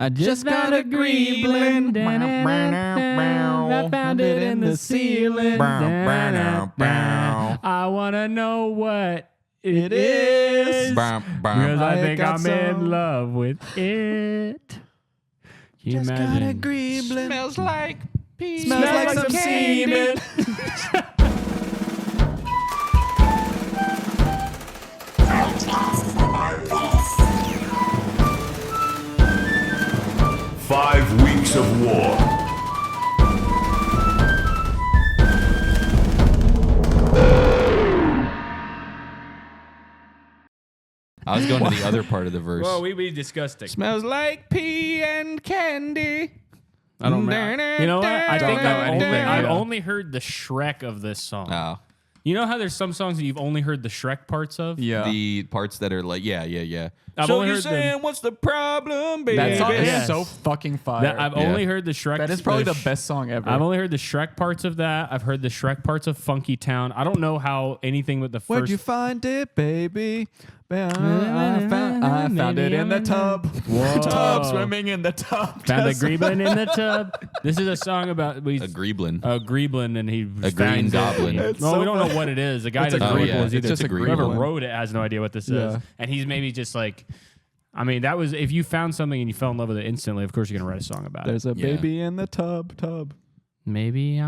I just got a Gremlin. I found it in the ceiling. I want to know what it is. Because I think I'm in love with it. Can you just imagine? got a Gremlin. Smells like pee. Smells like some semen. Five weeks of war. I was going to the other part of the verse. Well, we discussed it. Smells like pee and candy. I don't remember. You know what? I think I've yeah. only heard the Shrek of this song. Oh. You know how there's some songs that you've only heard the Shrek parts of? Yeah. The parts that are like, yeah. I've so only you're heard saying, what's the problem, baby? That song is Yes. so fucking fire. I've only heard the Shrek. That is probably the best song ever. I've only heard the Shrek parts of that. I've heard the Shrek parts of Funky Town. I don't know how anything with the Where'd first. you find it, baby? I found it in the tub. Whoa. Tub, swimming in the tub. Found a Gremlin in the tub. This is a song about A Greeblin. a Gremlin, and he A green goblin. Well, It's so we don't funny. know what it is. The guy It's a doesn't know what Gremlin. it is Yeah, either. it's just a Whoever Gremlin. wrote it has no idea what this Yeah. is, and he's maybe just like. I mean, that was if you found something and you fell in love with it instantly. Of course, you're gonna write a song about There's it. a baby in the tub. Maybe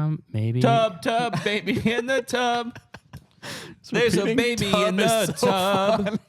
Tub, baby in the tub. There's a baby in the tub.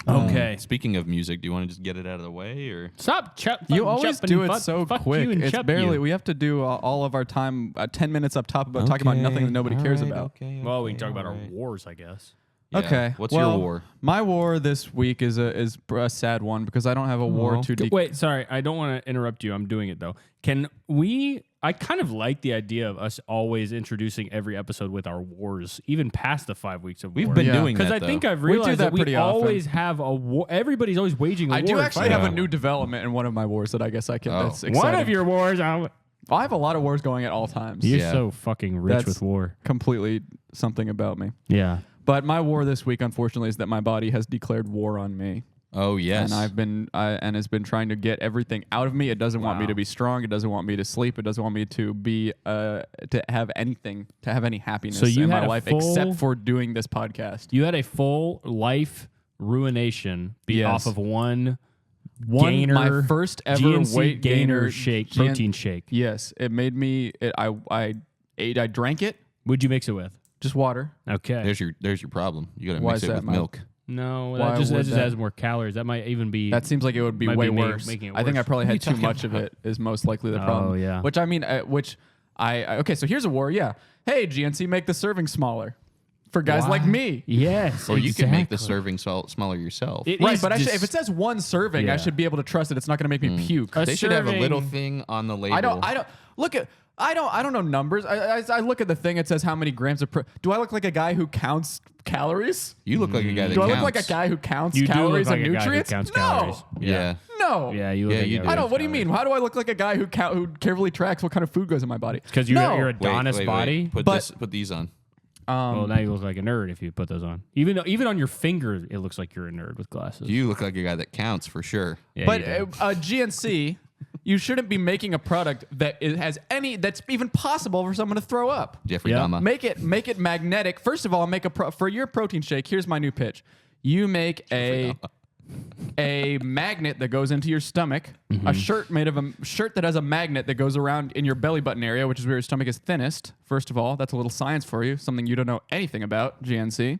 Okay. Speaking of music, do you want to just get it out of the way, or Stop. You always do it so quick. It's barely. We have to do all of our time 10 minutes up top about talking about nothing that nobody cares about. Well, we can talk about our wars, I guess. Yeah. Okay. What's well, your war? My war this week is a sad one because I don't have a war to Wait, sorry. I don't want to interrupt you. I'm doing it, though. Can we... I kind of like the idea of us always introducing every episode with our wars, even past the 5 weeks of war. We've been Yeah. doing that, Because I though. think I've We do realized that that we pretty often. always have a war. Everybody's always waging a war. I do and actually fighting. have a new development in one of my wars that I guess I can. Oh. That's exciting. One of your wars. I have a lot of wars going at all times. You're Yeah. so fucking rich That's with war. completely something about me. Yeah. But my war this week, unfortunately, is that my body has declared war on me. Oh, yes. And has been trying to get everything out of me. It doesn't want me Wow. to be strong. It doesn't want me to sleep. It doesn't want me to be to have anything, to have any happiness So you in had my a life full- except for doing this podcast. You had a full life ruination Yes. off of one My gainer, first ever GNC weight gainer shake, GN protein shake. Yes, it made me. I drank it, What'd you mix it with? just water. Okay. There's your problem. You got to Why mix is it that, with Mike? milk. No, Why that just would that- has more calories. That might even be. That seems like it would be Might way be worse. making it I think I worse. probably What are had you too much talking of it. Is most likely the problem. Oh, yeah. Which I mean, okay. So here's a war. Yeah. Hey, GNC, make the serving smaller for guys like me. Yes. Or you can make the exactly. serving smaller yourself. It Right, is but dis- if it says one serving, Yeah. I should be able to trust that it's not going to make me puke. A They should have a serving- little thing on the label. I don't look at. I don't know numbers. I look at the thing. It says how many grams of. Do I look like a guy who counts calories? You look like a guy that Do I counts. look like a guy who counts You do look calories like and a guy who nutrients? counts no. calories. Yeah. No. Yeah, you look Yeah, like you a do. guy I who don't. What do you counts mean? How do I look like a guy who carefully tracks what kind of food goes in my body? Because you're No. you're Wait, Adonis wait. body. Put these on. Well, now you look like a nerd if you put those on. Even on your finger, it looks like you're a nerd with glasses. You look like a guy that counts for sure. Yeah, But you do. GNC, you shouldn't be making a product that has that's even possible for someone to throw up. Jeffrey Yeah. Dahmer. Make it magnetic. First of all, for your protein shake. Here's my new pitch. You make a magnet that goes into your stomach. Mm-hmm. A shirt made of a shirt that has a magnet that goes around in your belly button area, which is where your stomach is thinnest. First of all, that's a little science for you, something you don't know anything about, GNC.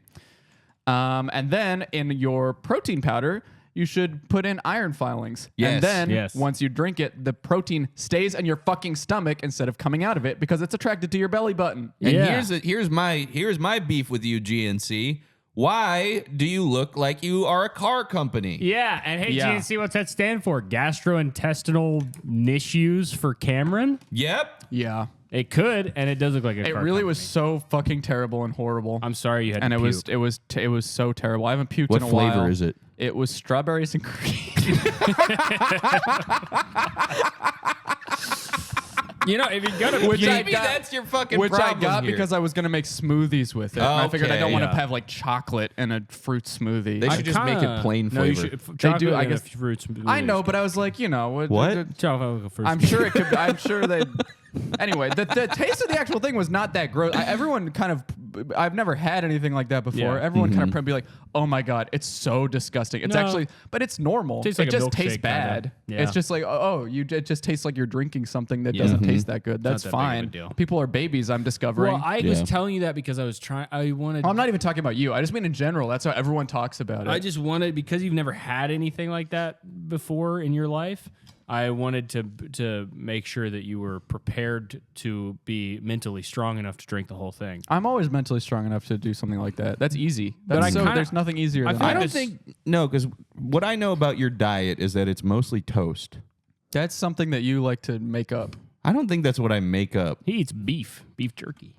And then in your protein powder, you should put in iron filings. Yes. And then Yes. once you drink it, the protein stays in your fucking stomach instead of coming out of it because it's attracted to your belly button. And Yeah. here's my beef with you, GNC. Why do you look like you are a car company? Yeah, and hey, Yeah. GNC, what's that stand for? Gastrointestinal issues for Cameron? Yep. Yeah. It could, and it does look like a It car really company. was so fucking terrible and horrible. I'm sorry you had and to it puke. was so terrible. I haven't puked What in a while. flavor is it? It was strawberries and cream. You know, if you're gonna Which I Maybe got- that's your fucking Which I problem got here. because I was gonna make smoothies with it. And I figured I don't want to yeah. have like chocolate and a fruit smoothie. They should just make it plain No, you flavor. should, They do, I chocolate and guess- a fruit smoothie I know, is but I was like, you know, What? chocolate with a fruit I'm smoothie. sure it could. I'm sure they. Anyway, the taste of the actual thing was not that gross. Everyone kind of. I've never had anything like that before. Yeah. Everyone kind of be like, "Oh my god, it's so disgusting." It's No. actually, but it's normal. Tastes It like a just tastes milkshake, bad. kinda. Yeah. It's just like, it just tastes like you're drinking something that doesn't taste that good. That's that big of a fine. deal. People are babies. I'm discovering. Well, I was Yeah. telling you that because I was trying. I wanted. I'm not even talking about you. I just mean in general. That's how everyone talks about it. I just wanted, because you've never had anything like that before in your life. I wanted to make sure that you were prepared to be mentally strong enough to drink the whole thing. I'm always mentally strong enough to do something like that. That's easy. But That's I kinda- there's nothing easier than feel I that. don't think no, because what I know about your diet is that it's mostly toast. That's something that you like to make up. I don't think that's what I make up. He eats beef jerky.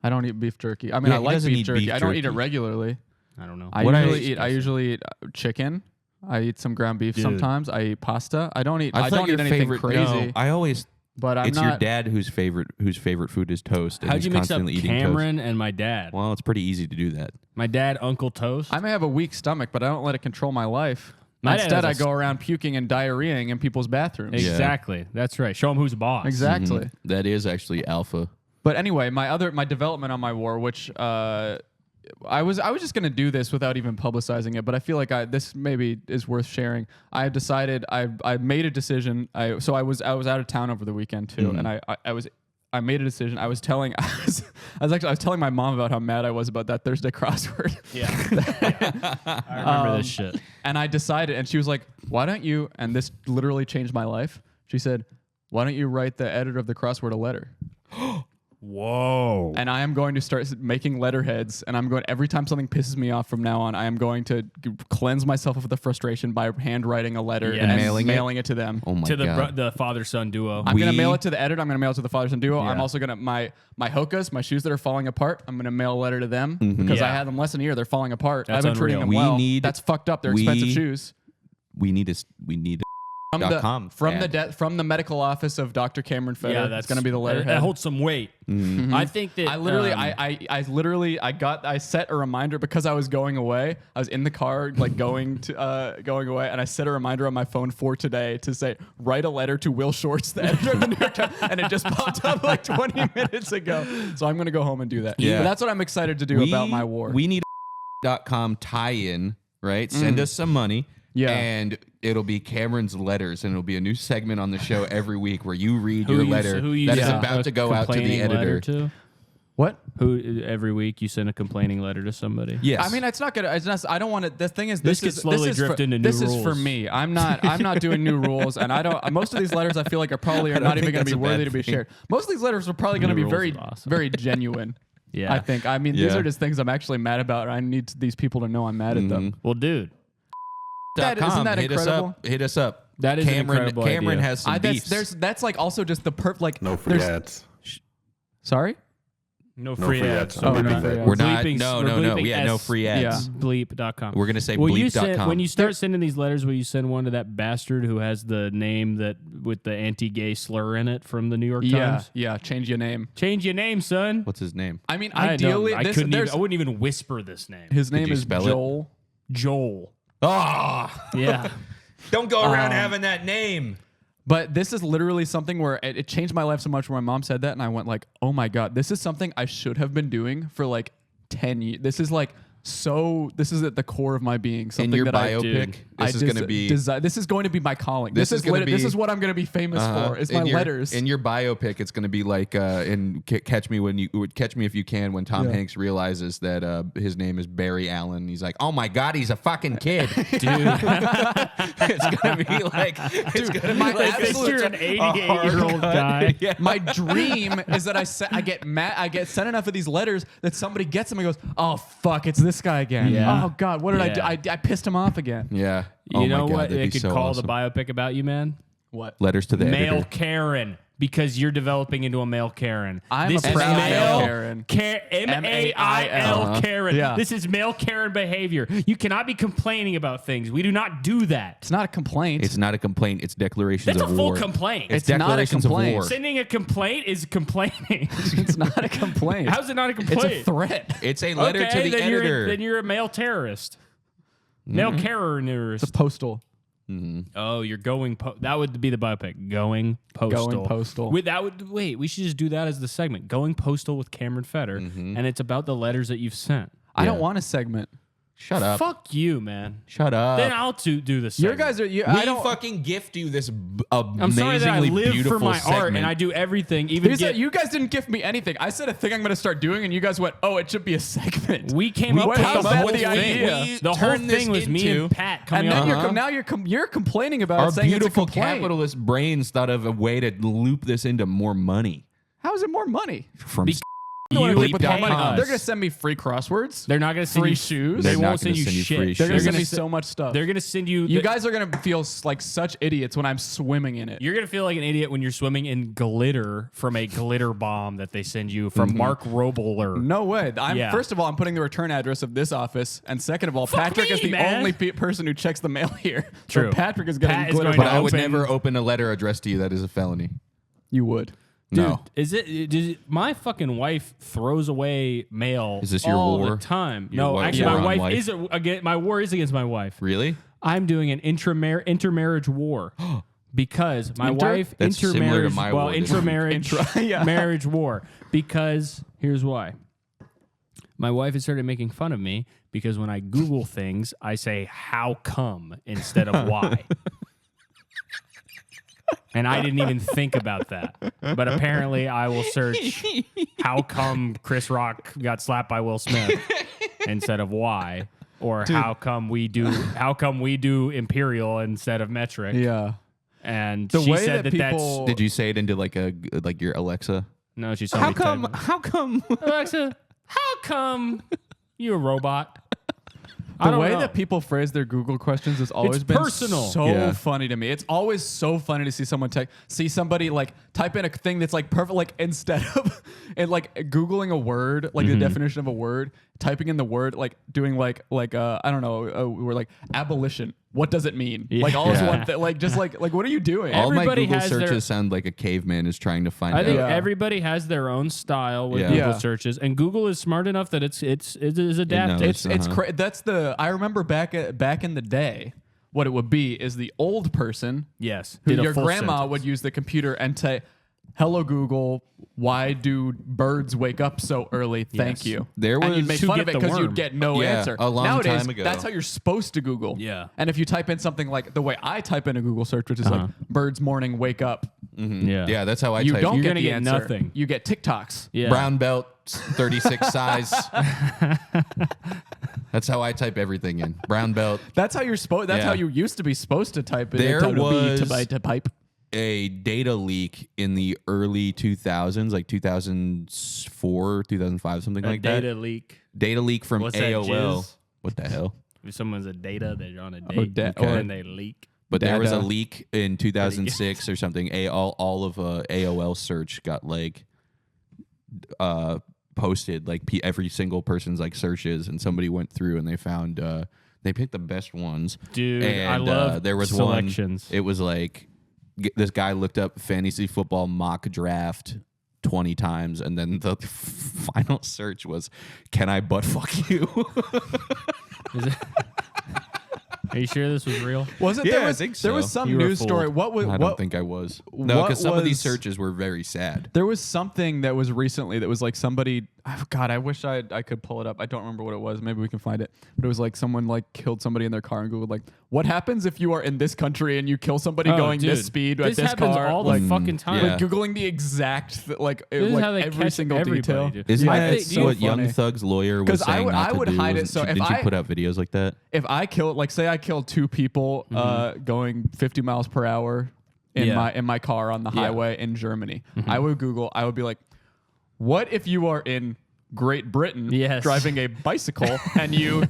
I don't eat beef jerky. I mean, Yeah, I he like doesn't beef eat jerky. beef I don't eat it jerky. regularly. I don't know. What I- I usually eat chicken. I eat some ground beef sometimes. I eat pasta. I don't eat. I thought don't your eat anything favorite, crazy. No, I always. but I'm it's not. your dad whose favorite food is toast. And How'd he's you mix up constantly eating Cameron and my dad? toast. Well, it's pretty easy to do that. My dad, Uncle Toast. I may have a weak stomach, but I don't let it control my life. My dad Instead, I has a go around puking and diarrheaing in people's bathrooms. Yeah. Exactly. That's right. Show him who's boss. Exactly. That is actually alpha. But anyway, my development on my war, which I was just gonna do this without even publicizing it, but I feel like this maybe is worth sharing. I have decided I made a decision. I was out of town over the weekend too, and I made a decision. I was telling I was telling my mom about how mad I was about that Thursday crossword. Yeah. I remember this shit. And I decided, and she was like, "Why don't you?" And this literally changed my life. She said, "Why don't you write the editor of the crossword a letter?" Whoa. And I am going to start making letterheads, and I'm going every time something pisses me off from now on. I am going to cleanse myself of the frustration by handwriting a letter Yes. and And mailing it to them. Oh my To god. the father son duo. I'm gonna We- mail it to the editor. I'm gonna mail it to the father son duo. I'm Yeah. also gonna my hokas, my shoes that are falling apart. I'm gonna mail a letter to them because I Yeah. had them less than a year. They're falling apart. That's I've been treating unreal. them We well. need- That's fucked up. They're we- expensive shoes. we need a .com From the medical office of Dr. Cameron Feder. yeah, that's gonna be the letterhead. That holds some weight. I think that I literally I set a reminder because I was going away. I was in the car like going away, and I set a reminder on my phone for today to say write a letter to Will Shorts, the editor of the New York Times, and it just popped up like 20 minutes ago. So I'm gonna go home and do that. Yeah. But that's what I'm excited to do about my war. We need a .com tie-in, right? Send us some money. Yeah. And it'll be Cameron's letters, and it'll be a new segment on the show every week where you read Who your you- letter who you that is send about a to go out to the complaining letter editor. to? What? Who every week you send a complaining letter to somebody? Yes. I mean, it's not gonna. It's not, I don't want to. The thing is, This this could is slowly this is drift for, into new This is for rules. me. I'm not doing new rules, and I don't. Most of these letters, I feel like, are probably don't not even think going to that's be a bad worthy to be thing. shared. Most of these letters are probably going to New be rules very, is awesome. very genuine. Yeah. I think. I mean, these Yeah. are just things I'm actually mad about. And I need these people to know I'm mad at them. Well, dude, Isn't that Hit incredible? us up. Hit us up. That is an incredible Cameron idea. has some beefs. That's like also just the like. No free there's- ads. Sorry. no No free free ads. ads. Oh, No no, free free ads. ads. We're not. Bleeping- No, we're no, no. bleeping Yeah, no S. free ads. Yeah. Bleep.com. We're gonna say Will you bleep.com. when you start sending these letters, will you send one to that bastard who has the name that with the anti-gay slur in it from the New York Yeah. Times? Yeah. Change your name. Change your name, son. What's his name? I mean, I don't- ideally, I this, couldn't. there's I wouldn't even whisper this name. his name you is spell it? Joel. Joel. Oh, Yeah. don't go around having that name. But this is literally something where it changed my life so much when my mom said that, and I went like, oh my God, this is something I should have been doing for like 10 years. This is like this is at the core of my being. Something your that biopic, this is gonna be- this is going to be my calling. This is gonna this be- is what I'm going to be famous for. Is my in your, letters. In your biopic, it's going to be like in Catch Me If You Can, when Tom Hanks realizes that his name is Barry Allen. He's like, oh my God, he's a fucking kid, dude. It's going to be like, it's going to be My like absolute- Picture an 88-year-old guy. My dream is that I get mad. I get sent enough of these letters that somebody gets them and goes, "Oh fuck, it's this guy again." Yeah. Oh God, what did I do? Yeah. I pissed him off again. Yeah. You Oh know my God, what that'd they be could so call awesome. the biopic about you, man? What? Letters to the Male editor. Karen. because you're developing into a male Karen. I'm this a proud male Karen. M-A-I-L Karen. Yeah. This is male Karen behavior. You cannot be complaining about things. We do not do that. It's not a complaint. It's not a complaint. It's declarations That's of a full war. complaint. It's not a declarations of complaint. war. Sending a complaint is complaining. It's not a complaint. How's it not a complaint? It's a threat. It's a letter to the then editor. Then you're a male terrorist. Male terrorist. It's a postal. Oh, you're going. That would be the biopic. Going postal. Going postal. Wait. We should just do that as the segment. Going postal with Cameron Fetter, and it's about the letters that you've sent. I don't want a segment. Shut up. Fuck you, man. Shut up. Then I'll do this. Your segment. guys are. we I don't. fucking gift you this I'm sorry that I amazingly live for beautiful my segment. art and I do everything. Even You guys didn't gift me anything. I said a thing I'm going to start doing, and you guys went, "Oh, it should be a segment." we came up with how's the that whole the thing. idea? The whole turned this thing was me into- and Pat coming And then up. you're complaining about Our it, saying beautiful it's a complaint. capitalist brains thought of a way to loop this into more money How is it more money? from You want to You keep with more pay money? us. They're going to send me free crosswords. They're not going to send Free you shoes? They They're not won't send gonna you send you shit. free They're going to shoes. send me se- so much stuff. They're going to send you. You guys are going to feel like such idiots when I'm swimming in it. You're gonna feel like an idiot when you're swimming in glitter from a glitter bomb that they send you from Mark Roebler. No way. Yeah. First of all, I'm putting the return address of this office, and second of all, Fuck Patrick me, is the man. only person who checks the mail here. True. So Patrick is getting Pat is glitter going But to bomb. I would open- never open a letter addressed to you. That is a felony. You would. Dude, No. my fucking wife throws away mail Is this your all war? the time. Your No, war- actually, war my on wife wife? is against my war is against my wife. Really? I'm doing an intermarriage war because my wife That's similar to intermarriage. my Well, war. intermarriage, Yeah. marriage war. Because here's why. My wife has started making fun of me because when I Google things, I say "how come" instead of "why." And I didn't even think about that. But apparently I will search how come Chris Rock got slapped by Will Smith instead of why, or how come we do imperial instead of metric. Yeah. And The she way said that that people- Did you say it into like your Alexa? no, she saw How me come? type it. How come? Alexa, how come you a robot? The way that people phrase their Google questions has always been personal. so Yeah. funny to me. It's always so funny to see somebody like type in a thing that's like perfect, like instead of and like Googling a word, like the definition of a word, typing in the word, like doing like I don't know, we're like abolition. What does it mean? Like all this Yeah. one thing, like just like what are you doing? All my Everybody Google has their- searches sound like a caveman is trying to find I think out. Yeah. everybody has their own style with Yeah. Google Yeah. searches, and Google is smart enough that it is adaptive. knows. It's that's the I remember back in the day. What it would be is the old person Yes, who did a your full grandma sentence. would use the computer and say, "Hello Google, why do birds wake up so early? Thank Yes. you." There and you'd was- make To fun get of it the because worm. you'd get no Yeah, answer. a long Nowadays, time ago. that's how you're supposed to Google. Yeah. And if you type in something like the way I type in a Google search, which is like birds morning wake up, Yeah, Yeah, that's how I you type. don't You're get gonna the get answer. nothing. You get TikToks. yeah. Brown belt, 36 size. That's how I type everything in. Brown belt. That's how you're supposed. That's Yeah. how you used to be supposed to type it. There was- to pipe. A data leak in the early 2000s, like 2004, 2005, something A like data that. leak. Data leak from What's that, AOL. jizz? What the hell? If someone's a data, they're on a date, or- and they leak. But there was a Data. leak in 2006 or something. All of AOL search got like posted, like every single person's like searches, and somebody went through and they found they picked the best ones. Dude, and, I love there was selections. one. It was like this guy looked up fantasy football mock draft 20 times, and then the final search was, "Can I butt fuck you?" Is it? Are you sure this was real? Was it? Yeah, there I was, think There was so. some You were news fooled. story. What was? I what, don't think I was. No, what because some of these was- searches were very sad. There was something that was recently that was like somebody. Oh God, I wish I could pull it up. I don't remember what it was. Maybe we can find it. But it was like someone like killed somebody in their car and Googled like, what happens if you are in this country and you kill somebody Oh, going dude. this speed at This this happens car? all like, the fucking time. yeah. like Googling the exact like This is like how they every catch single everybody, detail. dude. Isn't I that think- it's so what Young funny. Thug's lawyer was 'Cause I saying would- not I to would do? hide it, so if Didn't you I- put out videos like that? If I kill, like, say I killed two people going 50 miles per hour in Yeah. my car on the highway in Germany, I would Google. I would be like, what if you are in Great Britain Yes. driving a bicycle and you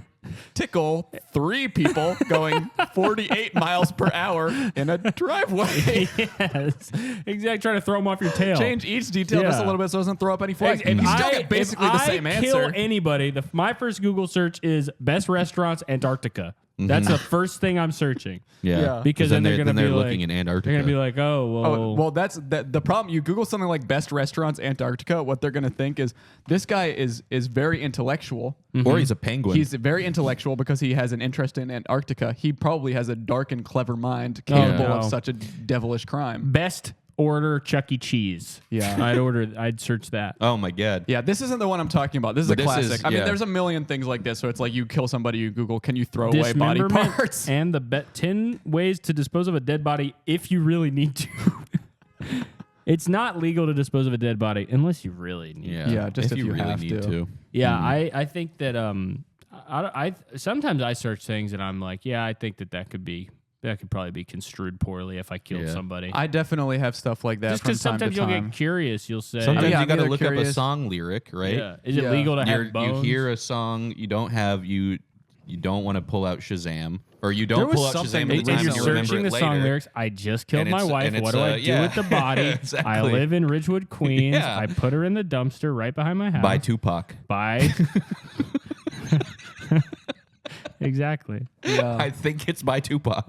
tickle 3 people going 48 miles per hour in a driveway. Yes, exactly. Trying to throw them off your tail. Change each detail just a little bit so it doesn't throw up any flags. If You still I- get basically if the same I kill answer. anybody, my first Google search is best restaurants Antarctica. That's the first thing I'm searching. Yeah. Because then they're going to be looking like, in Antarctica. they're going to be like, oh, well. Oh, well, that's the problem. You Google something like best restaurants Antarctica, what they're going to think is this guy is very intellectual. Or he's a penguin. He's very intellectual because he has an interest in Antarctica. He probably has a dark and clever mind capable of no. such a devilish crime. Best order Chuck E. Cheese. Yeah. I'd search that. oh my god. Yeah, this isn't the one I'm talking about. This is But a this classic. is- I mean, yeah. there's a million things like this. So it's like you kill somebody, you Google, can you throw away body Dismemberment parts? and the 10 ways to dispose of a dead body if you really need to. It's not legal to dispose of a dead body unless you really need Yeah. Yeah, just if you you really have need to. to. Yeah, I think that I sometimes I search things and I'm like, yeah, I think that could probably be construed poorly if I killed Yeah. somebody. I definitely have stuff like that Just from because time to sometimes you'll time. get curious, you'll say, Sometimes yeah, you I'm got to either look up a curious- song lyric, right? yeah, is it Yeah. legal to have You bones? hear a song, you don't want to pull out Shazam, or you There don't was pull out something Shazam at the when time you're and you remember searching it the song later. lyrics, I just killed And my it's- wife. and What it's, do I do yeah. with the body? Exactly. I live in Ridgewood, Queens. Yeah. I put her in the dumpster right behind my house. by Tupac. By exactly. Yeah. I think it's by Tupac.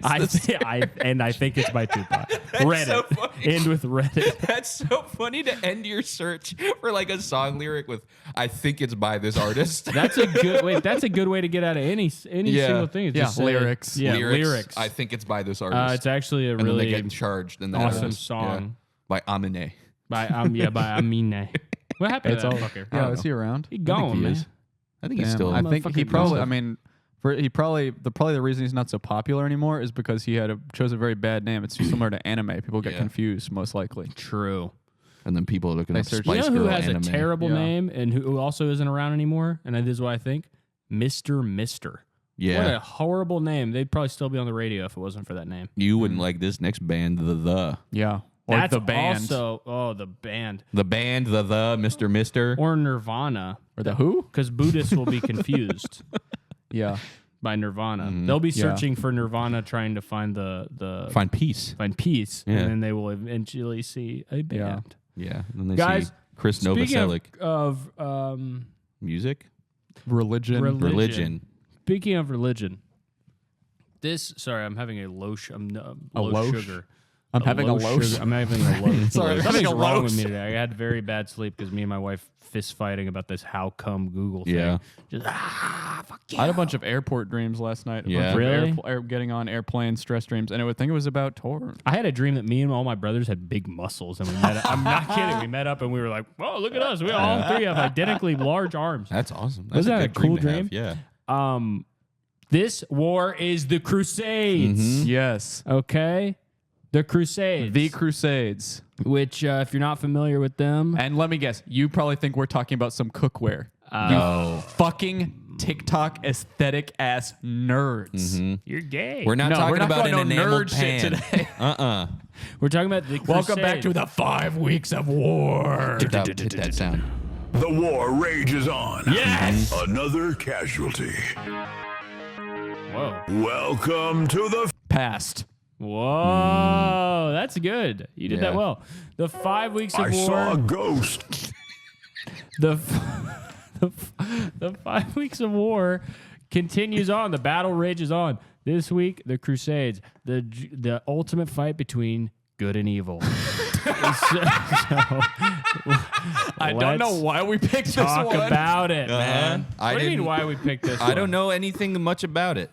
I think it's by Tupac. Reddit. so funny. End with Reddit. That's so funny to end your search for like a song lyric with "I think it's by this artist." That's a good way to get out of any Yeah. single thing. It's Yeah, just say- lyrics. Yeah, lyrics. I think it's by this artist. It's actually a and then they really get charged. And that awesome artist. song. by Amine. by Amine. What happened It's to all, that fucker? yeah, is he around? He gone, he man. is. I think he's Damn, still. I think he motherfucker probably. gone. I mean, the reason he's not so popular anymore is because he chose a very bad name. It's similar to anime. People get Yeah. confused, most likely. True. And then people are looking They up search- Spice You know who Girl has anime. a terrible Yeah. name and who also isn't around anymore? And this is what I think. Mr. Mister. Yeah. What a horrible name. They'd probably still be on the radio if it wasn't for that name. You wouldn't like this next band, the. Yeah, or That's the band, also the band The band, the Mr. Mister. or Nirvana, or the who? because Buddhists will be confused Yeah, by Nirvana. They'll be Yeah. searching for Nirvana, trying to find the Find peace. find peace, Yeah. and then they will eventually see a band. Yeah. And then they Guys, see Chris Speaking Novoselic. of Music? religion. Religion. Speaking of religion, sorry, I'm having a low, low low sugar. I'm having a low. sugar. I'm having a low. Sorry, I'm having Something's a wrong low with me sugar. today. I had very bad sleep because me and my wife fist fighting about this how come Google thing. Yeah. Just fuck you. I had a bunch of airport dreams last night. A Yeah. bunch of Really? getting on airplanes, stress dreams, and I would think it was about Tor. I had a dream that me and all my brothers had big muscles, and we met. I'm not kidding. We met up and we were like, "Whoa, look at us! We all three have identically large arms." That's awesome. That's Wasn't that a good cool to have. dream? Yeah. This war is the Crusades. Yes, Okay, the Crusades. the Crusades. which, if you're not familiar with them, And let me guess, you probably think we're talking about some cookware. No. Fucking TikTok aesthetic ass nerds. you're gay. We're not No, talking we're not about going an no enameled nerd shit pan. today. We're talking about the Crusades. Welcome back to the 5 weeks of war. Hit that sound. The war rages on. Yes. Another casualty. Whoa. Welcome to the Past. Whoa, that's good. You did that Yeah. well. The 5 weeks of I war. saw a ghost. the 5 weeks of war continues on. The battle rages on. This week, the Crusades, the ultimate fight between good and evil. I don't know why we picked this Talk one. about it, man. I What do you mean didn't- why we picked this I one? don't know anything much about it.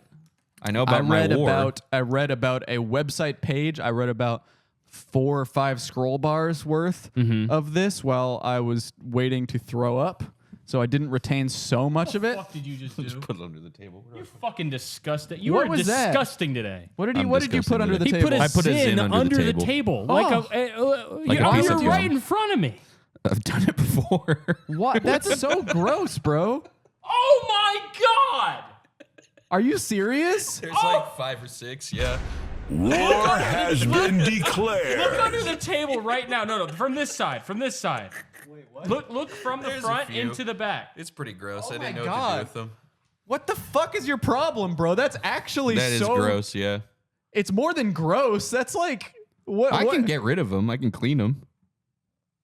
I know I about my read war. about a website page. I read about 4 or 5 scroll bars worth of this while I was waiting to throw up. So I didn't retain so much of it. What did you just do? Put it under the table. You're fucking disgusting. You What were was that? disgusting today. What did you I'm What did you disgusted put under with the it. He table? put a I put a sin zin under the table. table. Oh. Like Like a piece you're of right yarn. in front of me. I've done it before. What? That's so gross, bro. Oh my God! Are you serious? There's like 5 or 6, yeah. war has been Look declared. under the table right now. No, from this side. From this side. Wait, what? Look from the There's a front few. into the back. It's pretty gross. I my didn't know what to God. do with them. What the fuck is your problem, bro? That's actually That is so gross. Yeah, It's more than gross. That's like what? I what? can get rid of them. I can clean them.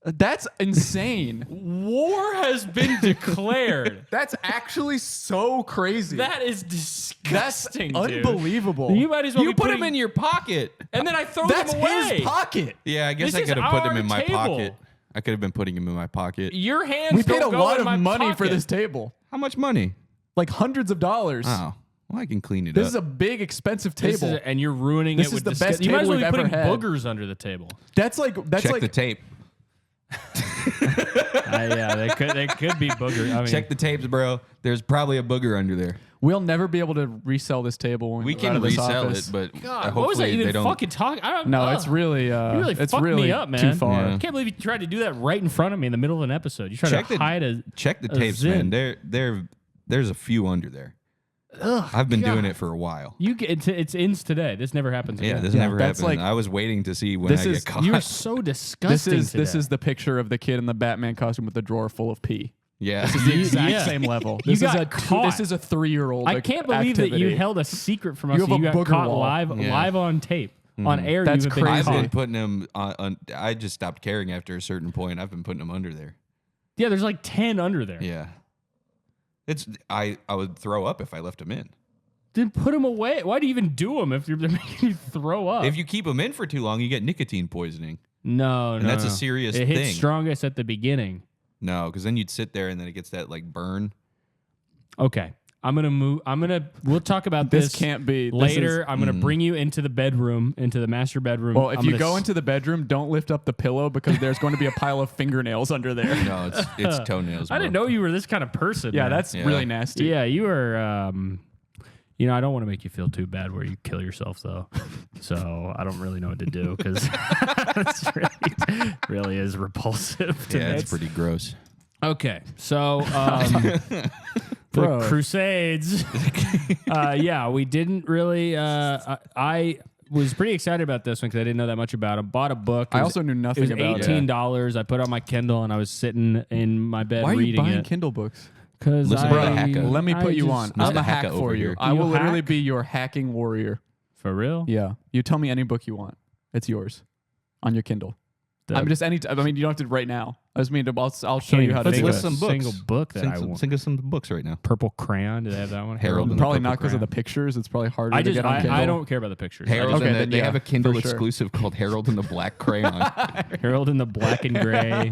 That's insane. War has been declared. That's actually so crazy. That is disgusting, dude. Unbelievable. You might as well You be put putting, them in your pocket. and then I throw That's them away. his pocket. Yeah, I guess This I could is have put them our in my table. pocket. I could have been putting them in my pocket. Your hands We paid a don't go lot in of my money for pocket. this table. How much money? Like hundreds of dollars. Oh, well, I can clean it This up. is a big, expensive This table. and you're ruining This it is with the disgust- best You might as well table be we've putting ever had. boogers under the table. That's like Check the tape. Yeah, they could be boogers. I mean, Check the tapes, bro. There's probably a booger under there. we'll never be able to resell this table when We we're out can of this resell office. it, but God, what was that hopefully even they don't. fucking talking? I don't No, ugh. it's really You really it's fucked really me up, man. too far. Yeah. I can't believe you tried to do that right in front of me in the middle of an episode. You tried Check to hide a Check the a tapes, zin. man. There's a few under there. Ugh, I've been doing God. it for a while. You get it's ins today. This never happens again. Yeah, this Yeah, never that's happened. like- I was waiting to see when This I is- get caught. You're so disgusting. This today. is the picture of the kid in the Batman costume with the drawer full of pee. yeah. This is the exact Yeah. same level. You This is got a caught. This is a 3-year-old. I can't believe that you activity. held a secret from us. You have and a you got booger caught wall. live on tape on air. That's you've been crazy. I've caught. been putting them on. I just stopped caring after a certain point. I've been putting them under there. Yeah, there's like 10 under there. Yeah. I would throw up if I left them in. Then put them away. Why do you even do them if they're making you throw up? If you keep them in for too long, you get nicotine poisoning. no, And that's a serious It hits thing. strongest at the beginning. No, because then you'd sit there and then it gets that like burn. Okay. We'll talk about This this can't be this later. is- I'm going to bring you into the bedroom, into the master bedroom. Well, if I'm you gonna go into the bedroom, don't lift up the pillow because there's going to be a pile of fingernails under there. No, it's toenails. I didn't bro. know you were this kind of person. Yeah, man. that's Yeah. really nasty. Yeah, you are. I don't want to make you feel too bad where you kill yourself, though. So I don't really know what to do because it's really is repulsive to Yeah, me. it's pretty gross. Okay, so Bro. the Crusades. We didn't really. I was pretty excited about this one because I didn't know that much about them. Bought a book. I It was- also knew It nothing was about it. $18. I put it on my Kindle and I was sitting in my bed Why are you reading buying it. Kindle books? Because Listen to the hacker. Let me put you just- on. Mr. I'm a hack Hacker for over you. here. I You will literally hack? be your hacking warrior. For real? Yeah. You tell me any book you want. It's yours on your Kindle. The- I'm just any. I mean, you don't have to right now. I just mean I'll show Can't you how to Let's do think it. of list a some books. single book that I want. Think of some books right now. Purple Crayon. Do they have that one? Harold and the Probably Purple not because of Crayon. the pictures. It's probably harder I to just get on Kindle. I don't care about the pictures. Harold Okay, and then they yeah, have a Kindle for sure. exclusive called Harold and the Black Crayon. Harold in the black and gray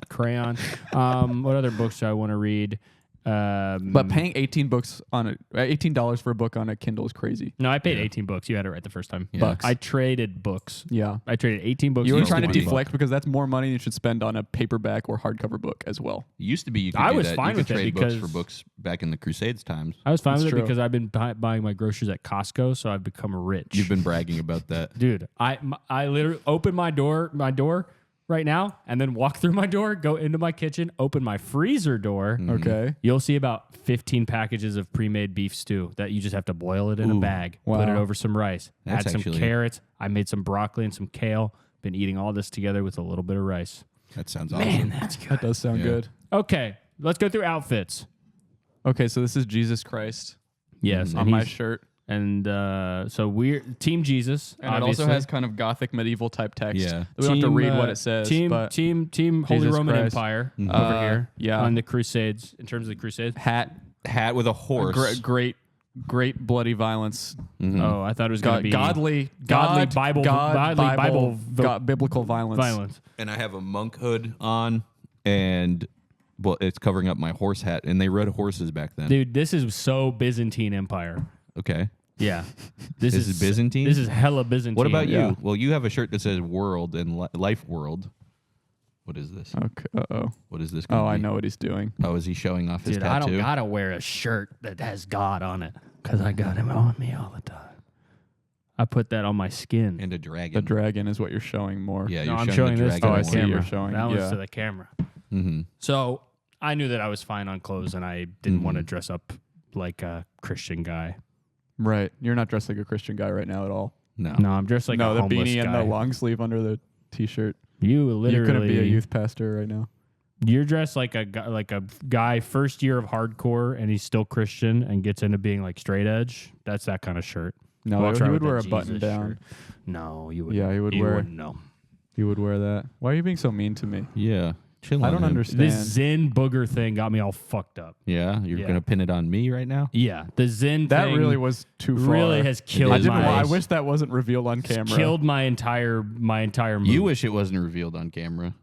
crayon. What other books do I want to read? But paying $18 for a book on a Kindle is crazy. No, I paid 18 books. You had it right the first time. Yeah. Bucks. I traded books. Yeah. I traded 18 books. You were for trying to 20 deflect because that's more money you should spend on a paperback or hardcover book as well. It used to be you could I do was that. fine You with could it trade books because- for books back in the Crusades times. I was fine That's with true. it because I've been buying my groceries at Costco, so I've become rich. You've been bragging about that. Dude, I literally open my door right now and then walk through my door, go into my kitchen, open my freezer door. Okay. You'll see about 15 packages of pre-made beef stew that you just have to boil it in a bag, put it Wow. over some rice, That's add some actually- carrots. I made some broccoli and some kale. Been eating all this together with a little bit of rice. That sounds awesome. that's good. That does sound Yeah. good. Okay, let's go through outfits. Okay, so this is Jesus Christ Yes, on and my he's- shirt. and so we're Team Jesus. And obviously. it also has kind of gothic medieval type text. Yeah. We don't have to Team, read what it says. Team but Holy Jesus Roman Christ. Empire over Uh, here. yeah. on the Crusades. In terms of the Crusades. hat, Hat with a horse. great bloody violence. Oh, I thought it was going to be godly Bible biblical violence. violence. And I have a monk hood on, and well, it's covering up my horse hat. And they rode horses back then. Dude, this is so Byzantine Empire. Okay. Yeah, this is Byzantine? This is hella Byzantine. What about Yeah. you? Well, you have a shirt that says "World" and "Life World." What is this? Okay. Uh-oh. What is this? Oh, gonna I be? know what he's doing. Oh, is he showing off his Dude, I tattoo? don't gotta wear a shirt that has God on it because I got him on me all the time. I put that on my skin. And a dragon. The dragon is what you're showing more. Yeah, No, you're I'm showing showing the this to dragon. Oh, I the see, camera. you're showing- That was yeah. to the camera. Mm-hmm. So I knew that I was fine on clothes, and I didn't want to dress up like a Christian guy. Right. You're not dressed like a Christian guy right now at all. No. No, I'm dressed like no, a the homeless beanie guy. and the long sleeve under the t-shirt. You literally You couldn't be a youth pastor right now. You're dressed like a guy first year of hardcore, and he's still Christian and gets into being like straight edge. That's that kind of shirt. No, Walks he around would with wear a that button Jesus down. shirt. No, you would. Yeah, he would you wear- wouldn't know. He would wear that. Why are you being so mean to me? Yeah. Chill I on don't him. understand. This Zen booger thing got me all fucked up. Yeah, you're Yeah. gonna pin it on me right now. Yeah, the Zen That thing really was too far. really has killed is my. I wish that wasn't revealed on camera. Killed my entire movie. You wish it wasn't revealed on camera.